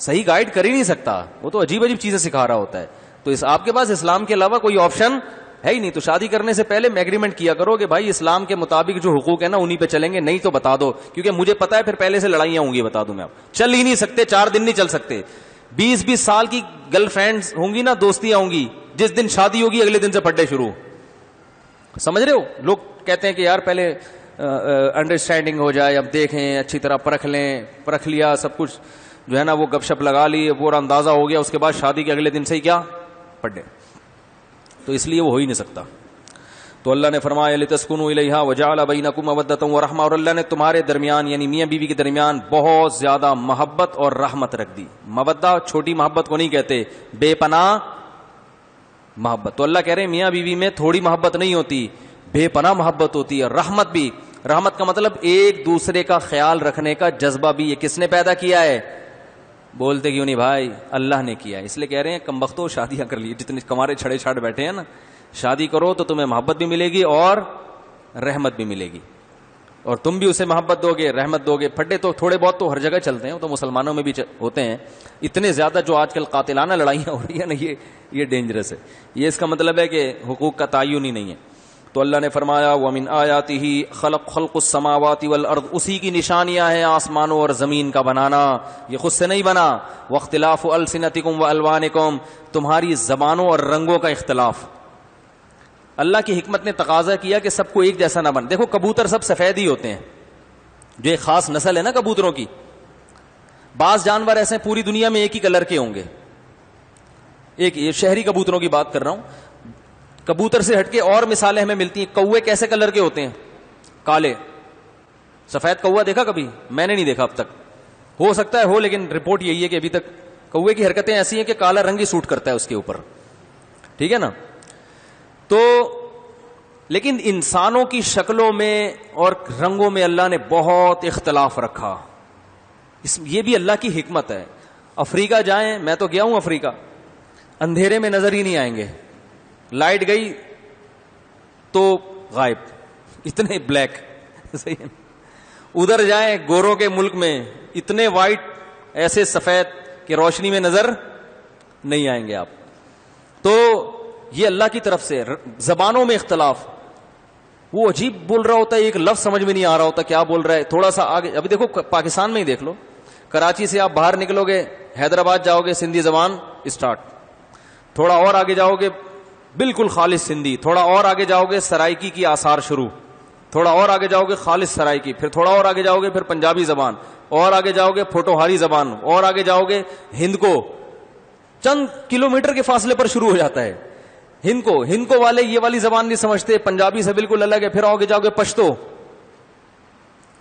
صحیح گائیڈ کر ہی نہیں سکتا, وہ تو عجیب عجیب چیزیں سکھا رہا ہوتا ہے. تو آپ کے پاس اسلام کے علاوہ کوئی آپشن ہے ہی نہیں. تو شادی کرنے سے پہلے ایگریمنٹ کیا کرو کہ بھائی اسلام کے مطابق جو حقوق ہے نا انہی پہ چلیں گے. نہیں تو بتا دو, کیونکہ مجھے پتا ہے پھر پہلے سے لڑائیاں ہوں گی. بتا دوں میں, آپ چل ہی نہیں سکتے, 4 دن نہیں چل سکتے. 20-20 سال کی گرل فرینڈز ہوں گی نا, دوستیاں ہوں گی, جس دن شادی ہوگی اگلے دن سے پھڈے شروع. سمجھ رہے ہو. لوگ کہتے ہیں کہ یار پہلے انڈرسٹینڈنگ ہو جائے, اب دیکھیں اچھی طرح پرکھ لیں, پرکھ لیا سب کچھ جو ہے نا, وہ گپ شپ لگا لی, پورا اندازہ ہو گیا, اس کے بعد شادی کے اگلے دن سے ہی کیا پھڈے. تو اس لیے وہ ہو ہی نہیں سکتا. تو اللہ نے فرمایا لتسکنوا الیہا وجعل بینکم مودۃ ورحمۃ, اور اللہ نے تمہارے درمیان یعنی میاں بیوی کے درمیان بہت زیادہ محبت اور رحمت رکھ دی. مودہ چھوٹی محبت کو نہیں کہتے, بے پناہ محبت. تو اللہ کہہ رہے ہیں میاں بیوی میں تھوڑی محبت نہیں ہوتی, بے پناہ محبت ہوتی ہے. رحمت بھی, رحمت کا مطلب ایک دوسرے کا خیال رکھنے کا جذبہ بھی. یہ کس نے پیدا کیا ہے؟ بولتے کیوں نہیں بھائی, اللہ نے کیا. اس لیے کہہ رہے ہیں کمبختو شادیاں کر لی, جتنے کمارے چھڑے چھاڑ بیٹھے ہیں نا, شادی کرو تو تمہیں محبت بھی ملے گی اور رحمت بھی ملے گی, اور تم بھی اسے محبت دو گے, رحمت دو گے. پھڈے تو تھوڑے بہت تو ہر جگہ چلتے ہیں, تو مسلمانوں میں بھی ہوتے ہیں. اتنے زیادہ جو آج کل قاتلانہ لڑائیاں ہو رہی ہیں نا, یہ ڈینجرس ہے. یہ اس کا مطلب ہے کہ حقوق کا تعین ہی نہیں ہے. تو اللہ نے فرمایا وَمِنْ آیَاتِهِ خَلْقُ السَّمَاوَاتِ وَالْأَرْضِ, اسی کی نشانیاں ہیں آسمانوں اور زمین کا بنانا. یہ خود سے نہیں بنا. وَاخْتِلَافُ أَلْسِنَتِكُمْ وَأَلْوَانِكُمْ, تمہاری زبانوں اور رنگوں کا اختلاف. اللہ کی حکمت نے تقاضا کیا کہ سب کو ایک جیسا نہ بن. دیکھو کبوتر سب سفید ہی ہوتے ہیں, جو ایک خاص نسل ہے نا کبوتروں کی. بعض جانور ایسے پوری دنیا میں ایک ہی کلر کے ہوں گے. ایک یہ شہری کبوتروں کی بات کر رہا ہوں. کبوتر سے ہٹ کے اور مثالیں ہمیں ملتی ہیں. کوے کیسے کلر کے ہوتے ہیں؟ کالے. سفید کوا دیکھا کبھی؟ میں نے نہیں دیکھا اب تک. ہو سکتا ہے ہو, لیکن رپورٹ یہی ہے کہ ابھی تک کوے کی حرکتیں ایسی ہیں کہ کالا رنگ ہی سوٹ کرتا ہے اس کے اوپر, ٹھیک ہے نا. تو لیکن انسانوں کی شکلوں میں اور رنگوں میں اللہ نے بہت اختلاف رکھا. یہ بھی اللہ کی حکمت ہے. افریقہ جائیں, میں تو گیا ہوں افریقہ, اندھیرے میں نظر ہی نہیں آئیں گے. لائٹ گئی تو غائب, اتنے بلیک. صحیح ہے. ادھر جائیں گوروں کے ملک میں, اتنے وائٹ, ایسے سفید کہ روشنی میں نظر نہیں آئیں گے آپ. تو یہ اللہ کی طرف سے. زبانوں میں اختلاف, وہ عجیب بول رہا ہوتا ہے, ایک لفظ سمجھ میں نہیں آ رہا ہوتا کیا بول رہا ہے. تھوڑا سا آگے, ابھی دیکھو پاکستان میں ہی دیکھ لو, کراچی سے آپ باہر نکلو گے, حیدرآباد جاؤ گے, سندھی زبان اسٹارٹ. تھوڑا اور آگے جاؤ گے بالکل خالص سندھی. تھوڑا اور آگے جاؤ گے سرائکی کی آثار شروع. تھوڑا اور آگے جاؤ گے خالص سرائکی. پھر تھوڑا اور آگے جاؤ گے پھر پنجابی زبان. اور آگے جاؤ گے پھوٹوہاری زبان. اور آگے جاؤ گے ہند کو, چند کلومیٹر کے فاصلے پر شروع ہو جاتا ہے ہند کو والے یہ والی زبان نہیں سمجھتے, پنجابی سے بالکل الگ ہے. پھر آگے جاؤ گے پشتو.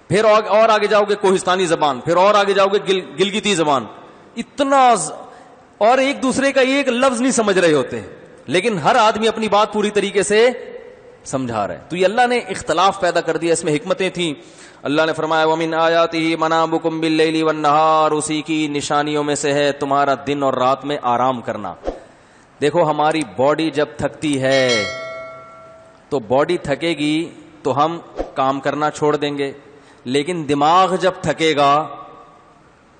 پھر اور آگے جاؤ گے کوہستانی زبان، پھر اور آگے جاؤ گے گلگتی زبان. اتنا، اور ایک دوسرے کا ایک لفظ نہیں سمجھ رہے ہوتے، لیکن ہر آدمی اپنی بات پوری طریقے سے سمجھا رہا ہے. تو یہ اللہ نے اختلاف پیدا کر دیا، اس میں حکمتیں تھیں. اللہ نے فرمایا وَمِنْ آیَاتِهِ مَنَامُكُمْ بِاللَّيْلِ وَالنَّهَارِ، اسی کی نشانیوں میں سے ہے تمہارا دن اور رات میں آرام کرنا. دیکھو ہماری باڈی جب تھکتی ہے تو باڈی تھکے گی تو ہم کام کرنا چھوڑ دیں گے، لیکن دماغ جب تھکے گا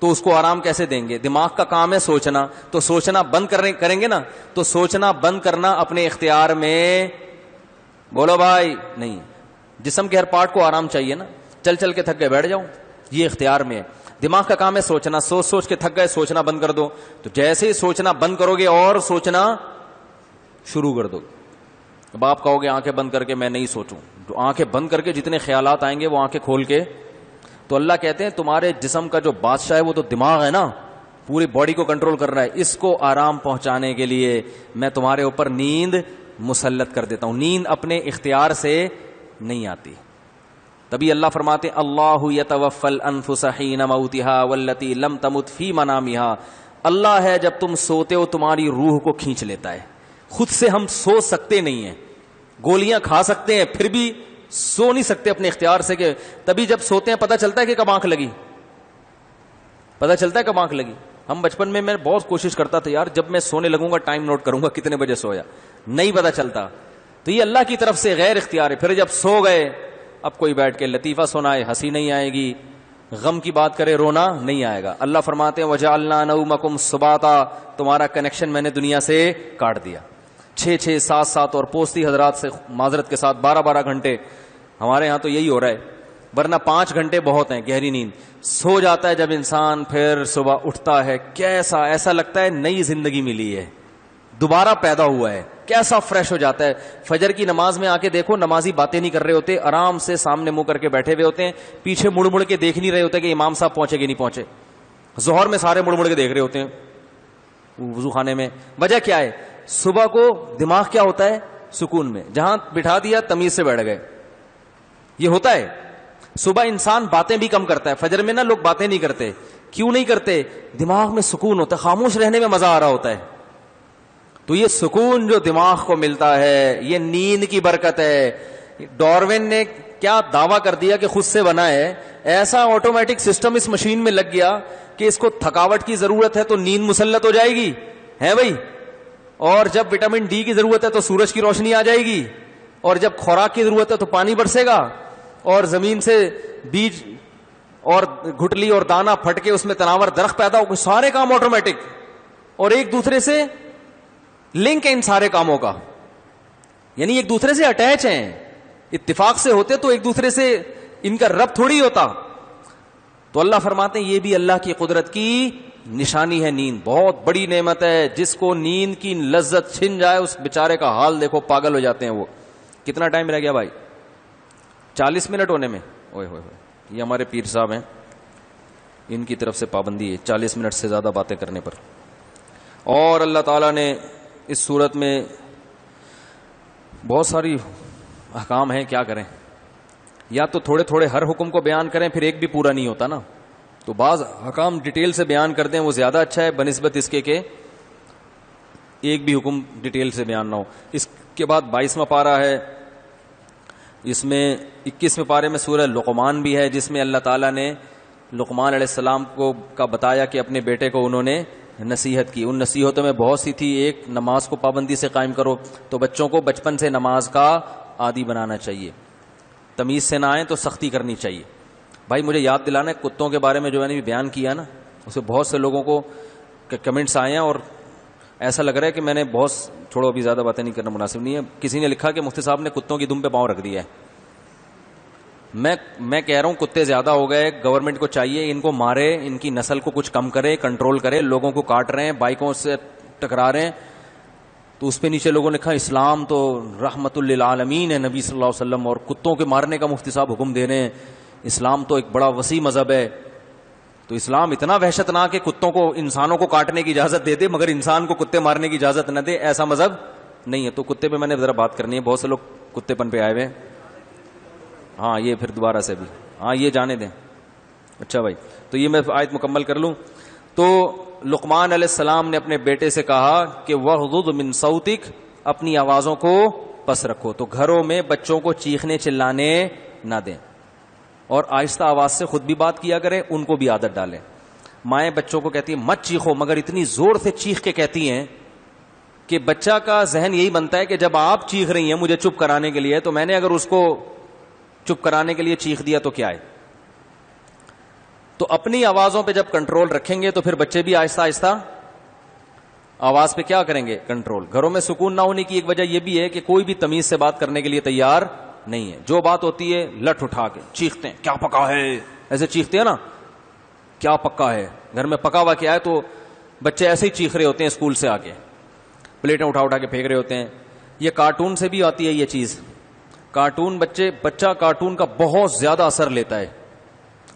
تو اس کو آرام کیسے دیں گے؟ دماغ کا کام ہے سوچنا، تو سوچنا بند کریں گے نا، تو سوچنا بند کرنا اپنے اختیار میں، بولو بھائی نہیں. جسم کے ہر پارٹ کو آرام چاہیے نا، چل کے تھک گئے بیٹھ جاؤں، یہ اختیار میں ہے. دماغ کا کام ہے سوچنا، سوچ کے تھک گئے، سوچنا بند کر دو. تو جیسے ہی سوچنا بند کرو گے اور سوچنا شروع کر دو. اب آپ کہو گے آنکھیں بند کر کے میں نہیں سوچوں، تو آنکھیں بند کر کے جتنے خیالات آئیں گے وہ آنکھیں کھول کے. تو اللہ کہتے ہیں تمہارے جسم کا جو بادشاہ ہے وہ تو دماغ ہے نا، پوری باڈی کو کنٹرول کر رہا ہے. اس کو آرام پہنچانے کے لیے میں تمہارے اوپر نیند مسلط کر دیتا ہوں. نیند اپنے اختیار سے نہیں آتی. تبھی اللہ فرماتے اللہ یتوفی الانفس حین موتها والتی لم تمت فی منامها. اللہ ہے جب تم سوتے ہو تمہاری روح کو کھینچ لیتا ہے. خود سے ہم سو سکتے نہیں ہیں، گولیاں کھا سکتے ہیں پھر بھی سو نہیں سکتے اپنے اختیار سے. کہ تبھی جب سوتے ہیں پتہ چلتا ہے کہ کب آنکھ لگی، پتہ چلتا ہے کب آنکھ لگی. ہم بچپن میں بہت کوشش کرتا تھا یار جب میں سونے لگوں گا ٹائم نوٹ کروں گا کتنے بجے سویا، نہیں پتہ چلتا. تو یہ اللہ کی طرف سے غیر اختیار ہے. پھر جب سو گئے اب کوئی بیٹھ کے لطیفہ سنائے ہنسی نہیں آئے گی، غم کی بات کرے رونا نہیں آئے گا. اللہ فرماتے ہیں وجعلنا نومکم سباتا، تمہارا کنیکشن میں نے دنیا سے کاٹ دیا. 6 7 اور پوستی حضرات سے معذرت کے ساتھ 12 گھنٹے ہمارے ہاں تو یہی ہو رہا ہے، ورنہ 5 گھنٹے بہت ہیں گہری نیند. سو جاتا ہے جب انسان پھر صبح اٹھتا ہے کیسا ایسا لگتا ہے نئی زندگی ملی ہے، دوبارہ پیدا ہوا ہے، کیسا فریش ہو جاتا ہے. فجر کی نماز میں آ کے دیکھو نمازی باتیں نہیں کر رہے ہوتے، آرام سے سامنے منہ کر کے بیٹھے ہوئے ہوتے ہیں، پیچھے مڑ کے دیکھ نہیں رہے ہوتے کہ امام صاحب پہنچے کہ نہیں پہنچے. ظہر میں سارے مڑ کے دیکھ رہے ہوتے ہیں وضو خانے میں. وجہ کیا ہے؟ صبح کو دماغ کیا ہوتا ہے؟ سکون میں، جہاں بٹھا دیا تمیز سے بیٹھ گئے. یہ ہوتا ہے صبح انسان باتیں بھی کم کرتا ہے. فجر میں نا لوگ باتیں نہیں کرتے، کیوں نہیں کرتے؟ دماغ میں سکون ہوتا ہے، خاموش رہنے میں مزہ آ رہا ہوتا ہے. تو یہ سکون جو دماغ کو ملتا ہے یہ نیند کی برکت ہے. ڈاروین نے کیا دعویٰ کر دیا کہ خود سے بنا ہے، ایسا آٹومیٹک سسٹم اس مشین میں لگ گیا کہ اس کو تھکاوٹ کی ضرورت ہے تو نیند مسلط ہو جائے گی ہے بھائی، اور جب وٹامن ڈی کی ضرورت ہے تو سورج کی روشنی آ جائے گی، اور جب خوراک کی ضرورت ہے تو پانی برسے گا، اور زمین سے بیج اور گھٹلی اور دانا پھٹ کے اس میں تناور درخت پیدا ہو. سارے کام آٹومیٹک اور ایک دوسرے سے لنک ہے ان سارے کاموں کا، یعنی ایک دوسرے سے اٹیچ ہیں، اتفاق سے ہوتے تو ایک دوسرے سے ان کا ربط تھوڑی ہوتا. تو اللہ فرماتے ہیں یہ بھی اللہ کی قدرت کی نشانی ہے. نیند بہت بڑی نعمت ہے، جس کو نیند کی لذت چھن جائے اس بیچارے کا حال دیکھو، پاگل ہو جاتے ہیں وہ. کتنا ٹائم رہ گیا بھائی؟ 40 منٹ ہونے میں. اوئے ہوئے یہ ہمارے پیر صاحب ہیں، ان کی طرف سے پابندی ہے 40 منٹ سے زیادہ باتیں کرنے پر. اور اللہ تعالیٰ نے اس صورت میں بہت ساری احکام ہیں، کیا کریں؟ یا تو تھوڑے تھوڑے ہر حکم کو بیان کریں پھر ایک بھی پورا نہیں ہوتا نا، تو بعض احکام ڈیٹیل سے بیان کر دیں وہ زیادہ اچھا ہے بنسبت اس کے کہ ایک بھی حکم ڈیٹیل سے بیان نہ ہو. اس کے بعد 22واں پارہ ہے، اس میں 21ویں پارے میں سورہ لقمان بھی ہے، جس میں اللہ تعالیٰ نے لقمان علیہ السلام کو کا بتایا کہ اپنے بیٹے کو انہوں نے نصیحت کی. ان نصیحتوں میں بہت سی تھی. ایک نماز کو پابندی سے قائم کرو، تو بچوں کو بچپن سے نماز کا عادی بنانا چاہیے. تمیز سے نہ آئیں تو سختی کرنی چاہیے. بھائی مجھے یاد دلانا ہے کتوں کے بارے میں جو میں نے بھی بیان کیا نا، اس سے بہت سے لوگوں کو کمنٹس آئے ہیں اور ایسا لگ رہا ہے کہ میں نے بہت چھوڑو ابھی زیادہ باتیں نہیں کرنا مناسب نہیں ہے. کسی نے لکھا کہ مفتی صاحب نے کتوں کی دم پہ پاؤں رکھ دیا ہے. میں کہہ رہا ہوں کتے زیادہ ہو گئے، گورنمنٹ کو چاہیے ان کو مارے، ان کی نسل کو کچھ کم کرے، کنٹرول کرے. لوگوں کو کاٹ رہے ہیں، بائکوں سے ٹکرا رہے ہیں. تو اس پہ نیچے لوگوں نے کہا اسلام تو رحمت للعالمین ہے، نبی صلی اللہ علیہ وسلم، اور کتوں کے مارنے کا مفتی صاحب حکم دے رہے ہیں. اسلام تو ایک بڑا وسیع مذہب ہے. تو اسلام اتنا وحشتناک ہے کتوں کو انسانوں کو کاٹنے کی اجازت دے دے مگر انسان کو کتے مارنے کی اجازت نہ دے، ایسا مذہب نہیں ہے. تو کتے پہ میں نے ذرا بات کرنی ہے، بہت سے لوگ کتے پن پہ آئے ہوئے. ہاں یہ پھر دوبارہ سے بھی ہاں یہ جانے دیں. اچھا بھائی, تو یہ میں آیت مکمل کر لوں. تو لقمان علیہ السلام نے اپنے بیٹے سے کہا کہ وَغْضُضْ مِن صَوْتِكَ, اپنی آوازوں کو پس رکھو. تو گھروں میں بچوں کو چیخنے چلانے نہ دیں, اور آہستہ آواز سے خود بھی بات کیا کریں, ان کو بھی عادت ڈالیں. مائیں بچوں کو کہتی ہیں مت چیخو, مگر اتنی زور سے چیخ کے کہتی ہیں کہ بچہ کا ذہن یہی بنتا ہے کہ جب آپ چیخ رہی ہیں مجھے چپ کرانے کے لیے, تو میں نے اگر اس کو چپ کرانے کے لیے چیخ دیا تو کیا ہے. تو اپنی آوازوں پہ جب کنٹرول رکھیں گے تو پھر بچے بھی آہستہ آہستہ آواز پہ کیا کریں گے, کنٹرول. گھروں میں سکون نہ ہونے کی ایک وجہ یہ بھی ہے کہ کوئی بھی تمیز سے بات کرنے کے لیے تیار نہیں ہے. جو بات ہوتی ہے لٹ اٹھا کے چیختے ہیں, کیا پکا ہے, ایسے چیختے ہیں نا, کیا پکا ہے, گھر میں پکا ہوا کیا ہے. تو بچے ایسے ہی چیخ رہے ہوتے ہیں اسکول سے آ کے, پلیٹیں اٹھا اٹھا کے پھینک رہے ہوتے ہیں. یہ کارٹون سے بھی آتی ہے یہ چیز. کارٹون بچہ کارٹون کا بہت زیادہ اثر لیتا ہے.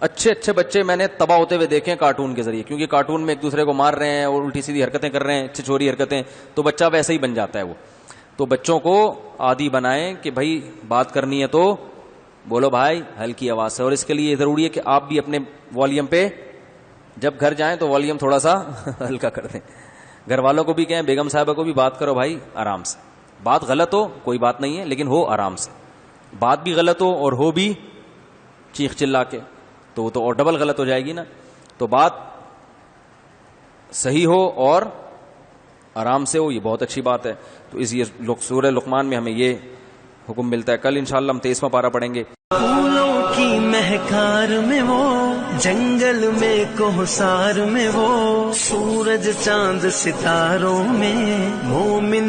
اچھے اچھے بچے میں نے تباہ ہوتے ہوئے دیکھے ہیں کارٹون کے ذریعے, کیونکہ کارٹون میں ایک دوسرے کو مار رہے ہیں اور الٹی سیدھی حرکتیں کر رہے ہیں, چھچوری حرکتیں, تو بچہ ویسے ہی بن جاتا ہے وہ. تو بچوں کو عادی بنائیں کہ بھائی بات کرنی ہے تو بولو بھائی ہلکی آواز سے. اور اس کے لیے ضروری ہے کہ آپ بھی اپنے والیوم پہ جب گھر جائیں تو والیوم تھوڑا سا ہلکا کر دیں. گھر والوں کو بھی کہیں, بیگم صاحبہ کو بھی, بات کرو بھائی آرام سے. بات غلط ہو کوئی بات نہیں ہے, لیکن ہو آرام سے. بات بھی غلط ہو اور ہو بھی چیخ چلا کے تو وہ تو اور ڈبل غلط ہو جائے گی نا. تو بات صحیح ہو اور آرام سے ہو, یہ بہت اچھی بات ہے. تو اس سورہ لقمان میں ہمیں یہ حکم ملتا ہے. کل انشاءاللہ ہم 23واں پارہ پڑھیں گے. پھولوں کی مہکار میں وہ, جنگل میں کوہسار میں وہ, سورج چاند ستاروں میں مومن